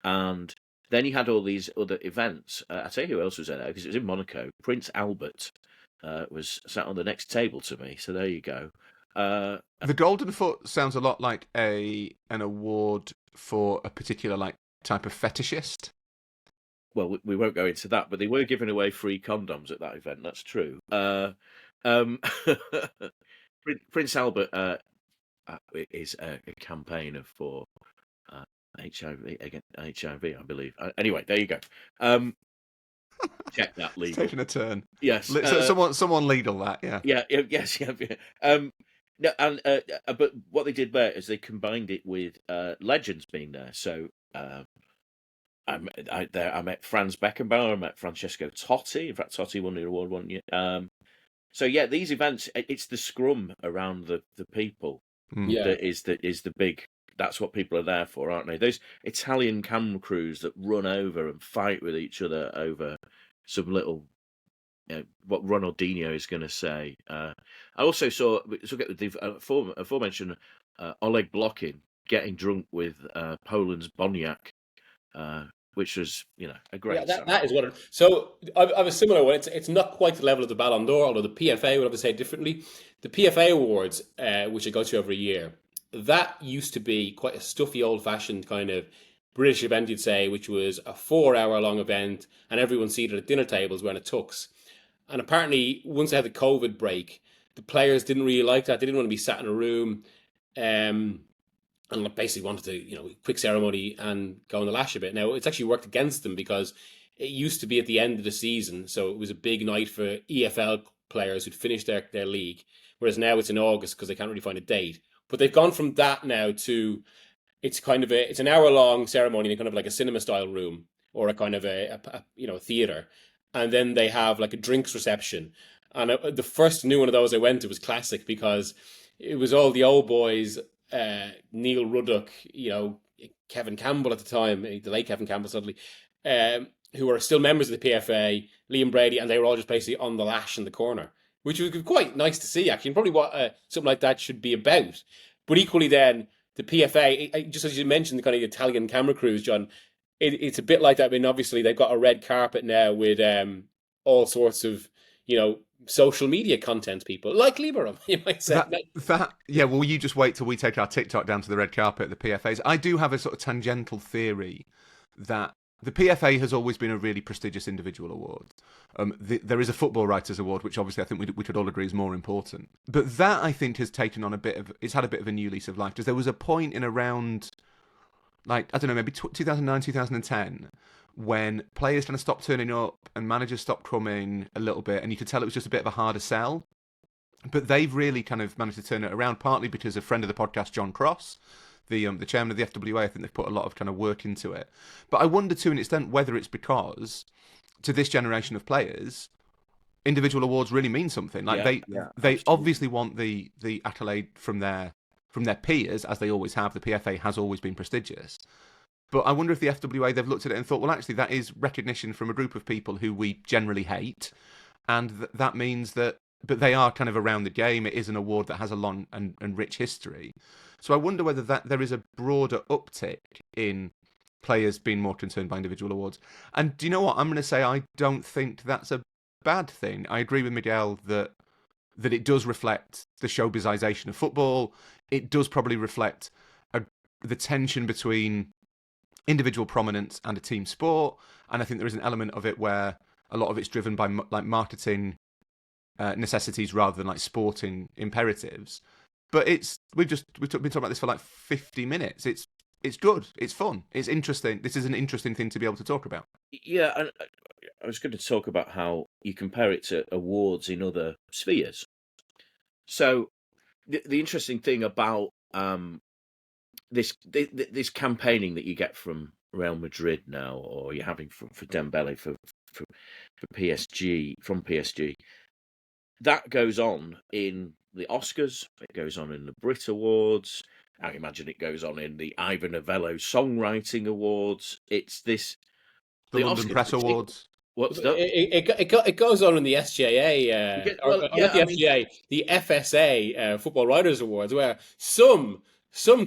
And then you had all these other events. I'll tell you who else was there, because it was in Monaco. Prince Albert was sat on the next table to me, so there you go. The Golden Foot sounds a lot like an award for a particular type of fetishist. Well, we won't go into that, but they were giving away free condoms at that event. That's true. Prince Albert is a campaigner for HIV against HIV, I believe. Anyway, there you go. Check that It's legal. taking a turn. Yes. So someone legal that, yeah. Yes. No, and but what they did there is they combined it with legends being there. So I met Franz Beckenbauer, I met Francesco Totti. In fact, Totti won the award one year. So yeah, these events, it's the scrum around the people Yeah. that is the big. That's what people are there for, aren't they? Those Italian camera crews that run over and fight with each other over some little, what Ronaldinho is going to say. I also saw the aforementioned Oleg Blokin getting drunk with Poland's Boniak, which was a great sight. That is what it. So I have a similar one. It's not quite the level of the Ballon d'Or, although the PFA would have to say it differently. The PFA awards, which it goes to every year, that used to be quite a stuffy, old-fashioned kind of British event, you'd say, which was a 4-hour long event, and everyone seated at dinner tables wearing a tux. And apparently, once they had the COVID break, the players didn't really like that. They didn't want to be sat in a room. And basically wanted to, quick ceremony and go on the lash a bit. Now, it's actually worked against them because it used to be at the end of the season, so it was a big night for EFL players who'd finished their league, whereas now it's in August because they can't really find a date. But they've gone from that now to it's an hour-long ceremony in kind of like a cinema-style room or a kind of a theater, and then they have like a drinks reception. And the first new one of those I went to was classic because it was all the old boys, Neil Ruddock, Kevin Campbell at the time, the late Kevin Campbell suddenly, who were still members of the PFA, Liam Brady, and they were all just basically on the lash in the corner, which was quite nice to see, actually, and probably what something like that should be about. But equally then, the PFA, just as you mentioned, the kind of Italian camera crews, John, it's a bit like that. I mean, obviously, they've got a red carpet now with all sorts of, social media content people, like Libero, you might say. Well, you just wait till we take our TikTok down to the red carpet at the PFAs. I do have a sort of tangential theory that the PFA has always been a really prestigious individual award. There is a Football Writers Award, which obviously I think we could all agree is more important. But that, I think, has taken on it's had a bit of a new lease of life. Because there was a point in around, like, I don't know, maybe 2009, 2010, when players kind of stopped turning up and managers stopped coming a little bit, and you could tell it was just a bit of a harder sell. But they've really kind of managed to turn it around, partly because a friend of the podcast, John Cross, the chairman of the FWA, I think they've put a lot of kind of work into it. But I wonder to an extent whether it's because, to this generation of players, individual awards really mean something. Like they obviously want the accolade from their peers, as they always have. The PFA has always been prestigious. But I wonder if the FWA, they've looked at it and thought, well, actually, that is recognition from a group of people who we generally hate. And that means that, but they are kind of around the game. It is an award that has a long and rich history. So I wonder whether there is a broader uptick in players being more concerned by individual awards. And do you know what? I'm going to say I don't think that's a bad thing. I agree with Miguel that it does reflect the showbizization of football. It does probably reflect the tension between individual prominence and a team sport, and I think there is an element of it where a lot of it's driven by like marketing necessities rather than like sporting imperatives. But we've been talking about this for like 50 minutes. It's good, it's fun, it's interesting. This is an interesting thing to be able to talk about. Yeah, and I was going to talk about how you compare it to awards in other spheres. So the interesting thing about this campaigning that you get from Real Madrid now, or you're having for Dembele for PSG, from PSG, that goes on in the Oscars, it goes on in the Brit Awards, I imagine it goes on in the Ivor Novello Songwriting Awards. It's this... The London Press Awards. What's that? It goes on in the SJA, not the FGA, the FSA Football Writers Awards, where some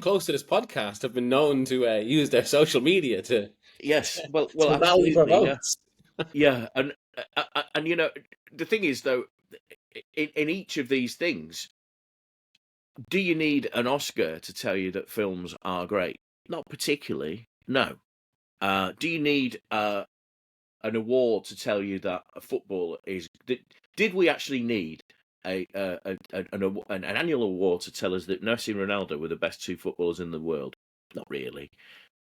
close to this podcast have been known to use their social media to rally for votes. Yeah, and the thing is though, in each of these things, do you need an Oscar to tell you that films are great? Not particularly. No. Do you need an award to tell you that football is? Did we actually need an annual award to tell us that Messi and Ronaldo were the best two footballers in the world. Not really.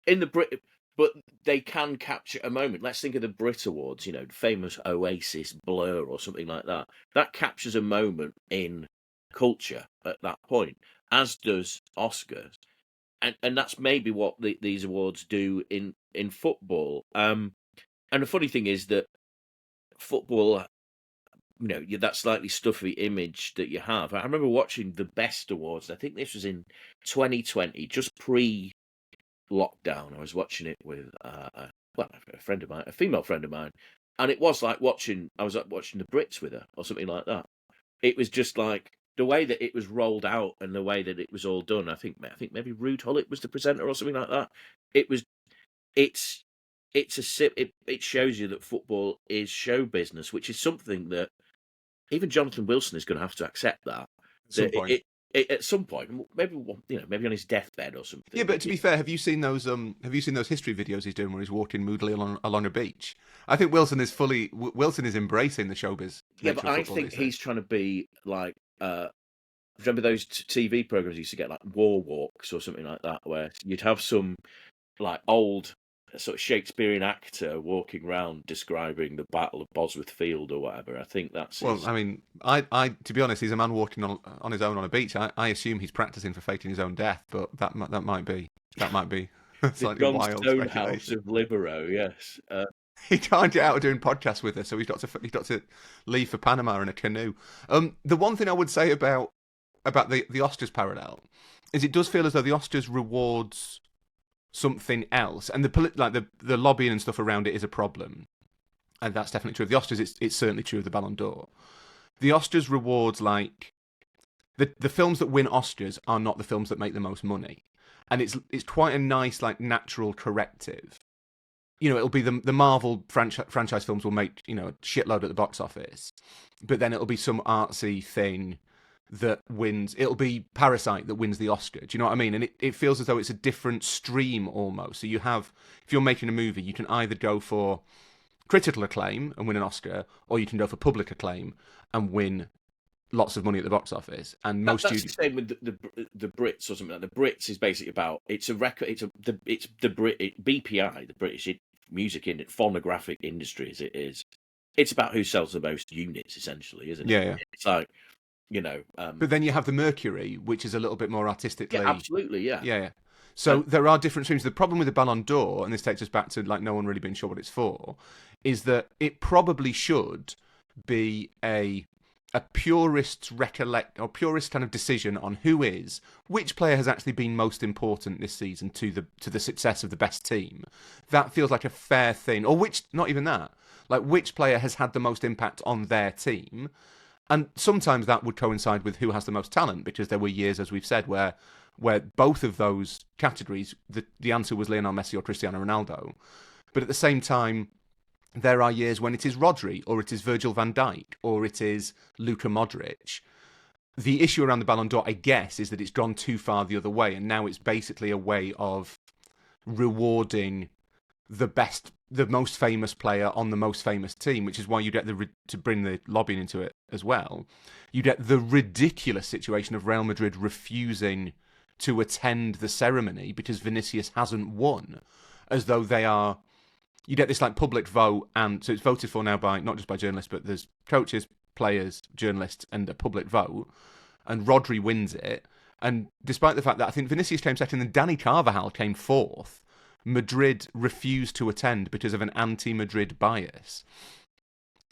In the Brit, but they can capture a moment. Let's think of the Brit Awards, famous Oasis, Blur, or something like that. That captures a moment in culture at that point, as does Oscars. And that's maybe what these awards do in football. And the funny thing is that football, that slightly stuffy image that you have. I remember watching the Best Awards. I think this was in 2020, just pre-lockdown. I was watching it with a friend of mine, a female friend of mine, and it was like watching the Brits with her or something like that. It was just like the way that it was rolled out and the way that it was all done. I think maybe Ruud Gullit was the presenter or something like that. It shows you that football is show business, which is something that even Jonathan Wilson is going to have to accept that. At some point, maybe maybe on his deathbed or something. Yeah, but to be fair, have you seen those history videos he's doing where he's walking moodily along a beach? I think Wilson is embracing the showbiz. Yeah, but I think he's trying to be like. Remember those TV programs used to get like war walks or something like that, where you'd have some like old sort of Shakespearean actor walking around describing the Battle of Bosworth Field or whatever. I think that's. Well, I mean, I to be honest, he's a man walking on his own on a beach. I assume he's practicing for faking his own death, but that might be slightly wild Stonehouse of Libero. Yes. He can't get out of doing podcasts with us, so he's got to leave for Panama in a canoe. The one thing I would say about the Oscars parallel is it does feel as though the Oscars rewards something else, and the lobbying and stuff around it is a problem, and that's definitely true of the Oscars. It's certainly true of the Ballon d'Or. The Oscars rewards like the films that win Oscars are not the films that make the most money, and it's quite a nice like natural corrective. It'll be the Marvel franchise films will make, a shitload at the box office, but then it'll be some artsy thing that wins. It'll be Parasite that wins the Oscar. Do you know what I mean? And it feels as though it's a different stream almost. So if you're making a movie, you can either go for critical acclaim and win an Oscar, or you can go for public acclaim and win lots of money at the box office. And that's the same with the Brits or something like that. The Brits is basically about it's a record. It's the BPI, the British music phonographic industry as it is. It's about who sells the most units, essentially, isn't it? Yeah. It's like but then you have the Mercury, which is a little bit more artistically. Yeah, absolutely. Yeah. Yeah. So there are different streams. The problem with the Ballon d'Or, and this takes us back to like no one really being sure what it's for, is that it probably should be a purist's kind of decision on which player has actually been most important this season to the success of the best team. That feels like a fair thing. Or not even that, like which player has had the most impact on their team. And sometimes that would coincide with who has the most talent, because there were years, as we've said, where both of those categories, the answer was Lionel Messi or Cristiano Ronaldo. But at the same time, there are years when it is Rodri, or it is Virgil van Dijk, or it is Luka Modric. The issue around the Ballon d'Or, I guess, is that it's gone too far the other way, and now it's basically a way of rewarding the most famous player on the most famous team, which is why you get to bring the lobbying into it as well. You get the ridiculous situation of Real Madrid refusing to attend the ceremony because Vinicius hasn't won, as though they are. You get this like public vote, and so it's voted for now by not just by journalists, but there's coaches, players, journalists, and a public vote. And Rodri wins it, and despite the fact that I think Vinicius came second and Dani Carvajal came fourth, Madrid refused to attend because of an anti-Madrid bias.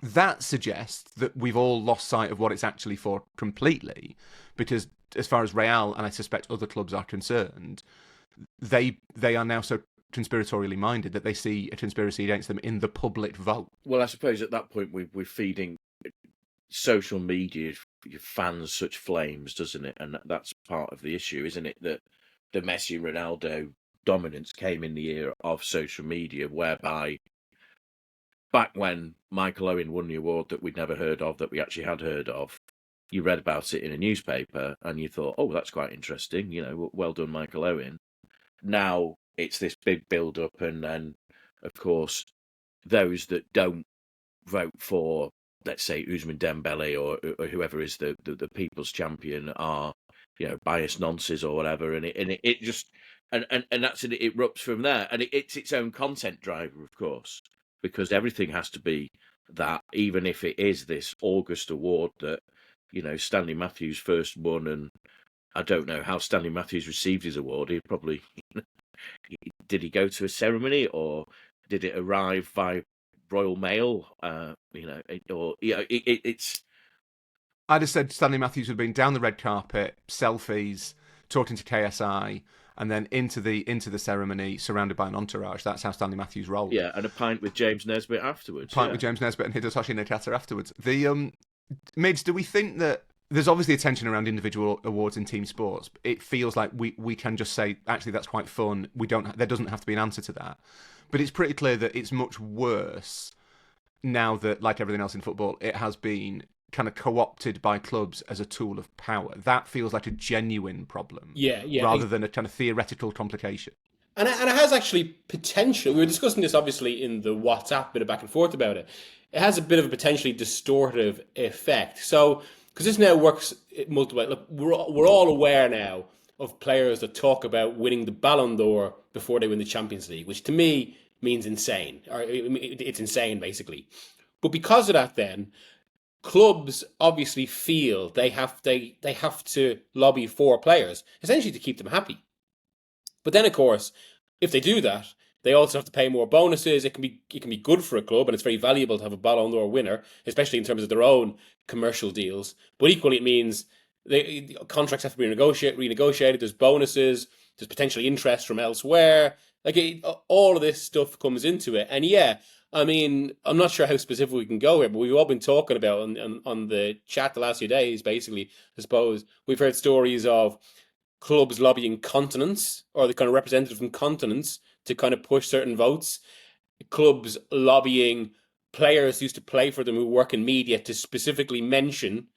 That suggests that we've all lost sight of what it's actually for completely, because as far as Real and I suspect other clubs are concerned, they are now so conspiratorially minded that they see a conspiracy against them in the public vote. Well, I suppose at that point we're feeding social media fans such flames, doesn't it? And that's part of the issue, isn't it? That the Messi and Ronaldo dominance came in the era of social media, whereby back when Michael Owen won the award that we'd never heard of, that we actually had heard of, you read about it in a newspaper and you thought, oh, that's quite interesting, well done, Michael Owen. Now it's this big build-up, and then, of course, those that don't vote for let's say Ousmane Dembele or whoever is the people's champion are, biased nonsense or whatever, and it just and that's it erupts from there, and it's its own content driver, of course, because everything has to be that, even if it is this August award that Stanley Matthews first won, and I don't know how Stanley Matthews received his award. He probably did he go to a ceremony, or did it arrive by Royal Mail? It's. I just said Stanley Matthews would have been down the red carpet, selfies, talking to KSI, and then into the ceremony, surrounded by an entourage. That's how Stanley Matthews rolled. Yeah, and a pint with James Nesbitt afterwards. With James Nesbitt and Hideyoshi Nakata afterwards. The Mids, do we think that there's obviously a tension around individual awards in team sports? It feels like we can just say, actually, that's quite fun. There doesn't have to be an answer to that. But it's pretty clear that it's much worse now that, like everything else in football, it has been kind of co-opted by clubs as a tool of power. That feels like a genuine problem, rather than a kind of theoretical complication. And it has actually potential. We were discussing this obviously in the WhatsApp, bit of back and forth about it. It has a bit of a potentially distortive effect. So, because this now works multiple. Look, we're all aware now of players that talk about winning the Ballon d'Or before they win the Champions League, which to me means insane. Or it's insane, basically. But because of that, then clubs obviously feel they have to lobby for players, essentially to keep them happy. But then, of course, if they do that, they also have to pay more bonuses. It can be good for a club, and it's very valuable to have a Ballon d'Or winner, especially in terms of their own commercial deals. But equally, it means contracts have to be renegotiated. There's bonuses. There's potentially interest from elsewhere. All of this stuff comes into it. And yeah, I mean, I'm not sure how specific we can go here, but we've all been talking about on the chat the last few days, basically, I suppose. We've heard stories of clubs lobbying continents, or the kind of representative from continents, to kind of push certain votes. Clubs lobbying players who used to play for them who work in media to specifically mention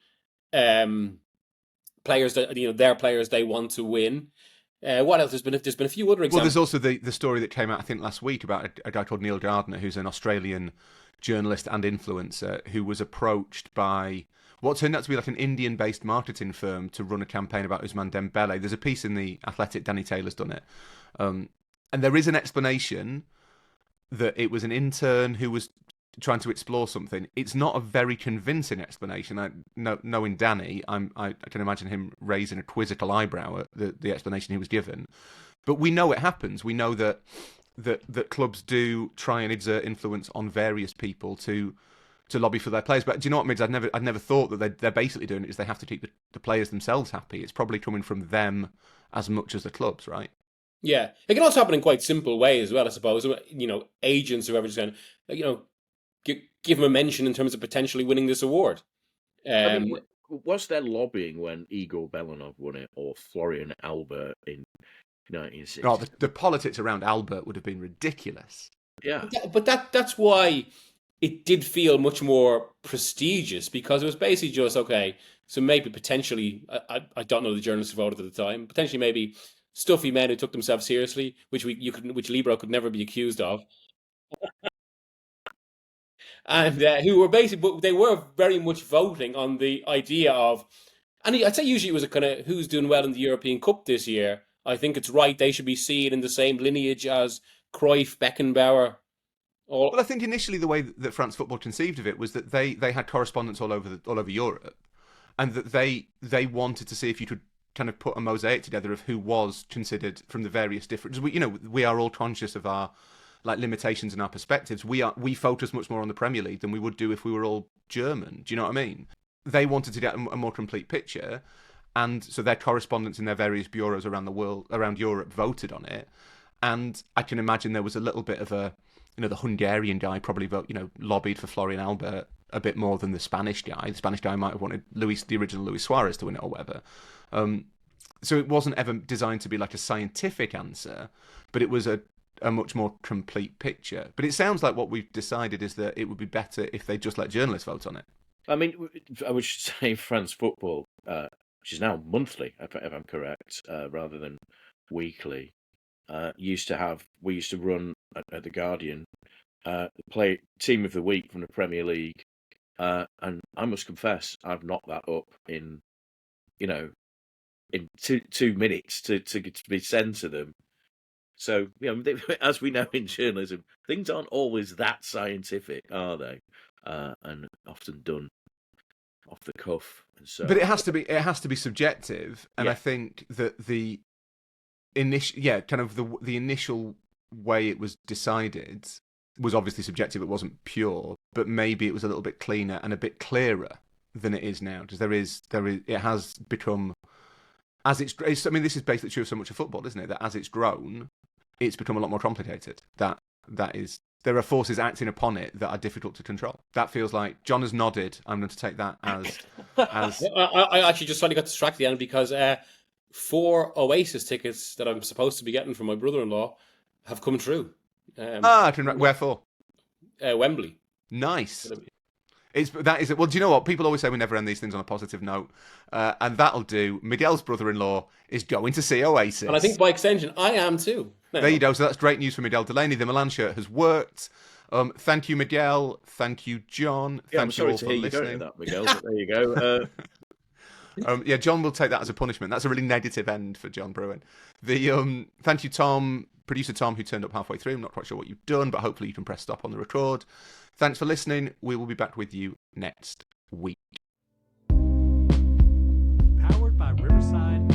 players that their players they want to win. What else? There's been a few other examples. Well, there's also the story that came out, I think, last week about a guy called Neil Gardner, who's an Australian journalist and influencer, who was approached by what turned out to be like an Indian-based marketing firm to run a campaign about Ousmane Dembele. There's a piece in The Athletic, Danny Taylor's done it. And there is an explanation that it was an intern who was trying to explore something. It's not a very convincing explanation. Knowing Danny, I can imagine him raising a quizzical eyebrow at the explanation he was given. But we know it happens. We know that clubs do try and exert influence on various people to lobby for their players. But do you know what, Mids? I'd never thought that they're basically doing it is they have to keep the players themselves happy. It's probably coming from them as much as the clubs, right? Yeah, it can also happen in quite simple ways as well, I suppose. Agents or whoever just going, give them a mention in terms of potentially winning this award. Was there lobbying when Igor Belanov won it, or Florian Albert in 1960? Oh, the politics around Albert would have been ridiculous. Yeah, but that's why it did feel much more prestigious, because it was basically just, okay, so maybe potentially, I don't know the journalists who voted at the time, potentially maybe stuffy men who took themselves seriously, which Libero could never be accused of, and who were basically, they were very much voting on the idea of, and I'd say usually it was a kind of who's doing well in the European Cup this year. I think it's right they should be seen in the same lineage as Cruyff, Beckenbauer. Well, I think initially the way that France Football conceived of it was that they had correspondents all over Europe, and that they wanted to see if you could kind of put a mosaic together of who was considered from the various different. We are all conscious of our limitations and our perspectives. We focus much more on the Premier League than we would do if we were all German. Do you know what I mean? They wanted to get a more complete picture, and so their correspondents in their various bureaus around the world, around Europe, voted on it. And I can imagine there was a little bit of a, the Hungarian guy probably lobbied for Florian Albert a bit more than the Spanish guy. The Spanish guy might have wanted the original Luis Suarez to win it or whatever. So it wasn't ever designed to be like a scientific answer, but it was a much more complete picture. But it sounds like what we've decided is that it would be better if they just let journalists vote on it. I mean, I would say France Football, which is now monthly, if I'm correct, rather than weekly, we used to run at The Guardian, play Team of the Week from the Premier League And I must confess, I've knocked that up in, in 2 minutes to be sent to them. So, as we know in journalism, things aren't always that scientific, are they? And often done off the cuff. And so, but it has to be subjective, and I think that the initial way it was decided was obviously subjective. It wasn't pure, but maybe it was a little bit cleaner and a bit clearer than it is now. Because it has become, as it's. I mean, this is basically true of so much of football, isn't it? That as it's grown, it's become a lot more complicated. There are forces acting upon it that are difficult to control. That feels like John has nodded. I'm going to take that as. I actually just slightly got distracted then because 4 Oasis tickets that I'm supposed to be getting from my brother-in-law have come true. Where for? Wembley. Nice. Well, do you know what? People always say we never end these things on a positive note. And that'll do. Miguel's brother-in-law is going to see Oasis. And I think by extension, I am too. There you go. So that's great news for Miguel Delaney. The Milan shirt has worked. Thank you, Miguel. Thank you, John. I'm sorry to hear you going to that, Miguel. But there you go. John will take that as a punishment. That's a really negative end for John Brewin. Thank you, Tom, producer Tom, who turned up halfway through. I'm not quite sure what you've done, but hopefully you can press stop on the record. Thanks for listening. We will be back with you next week. Powered by Riverside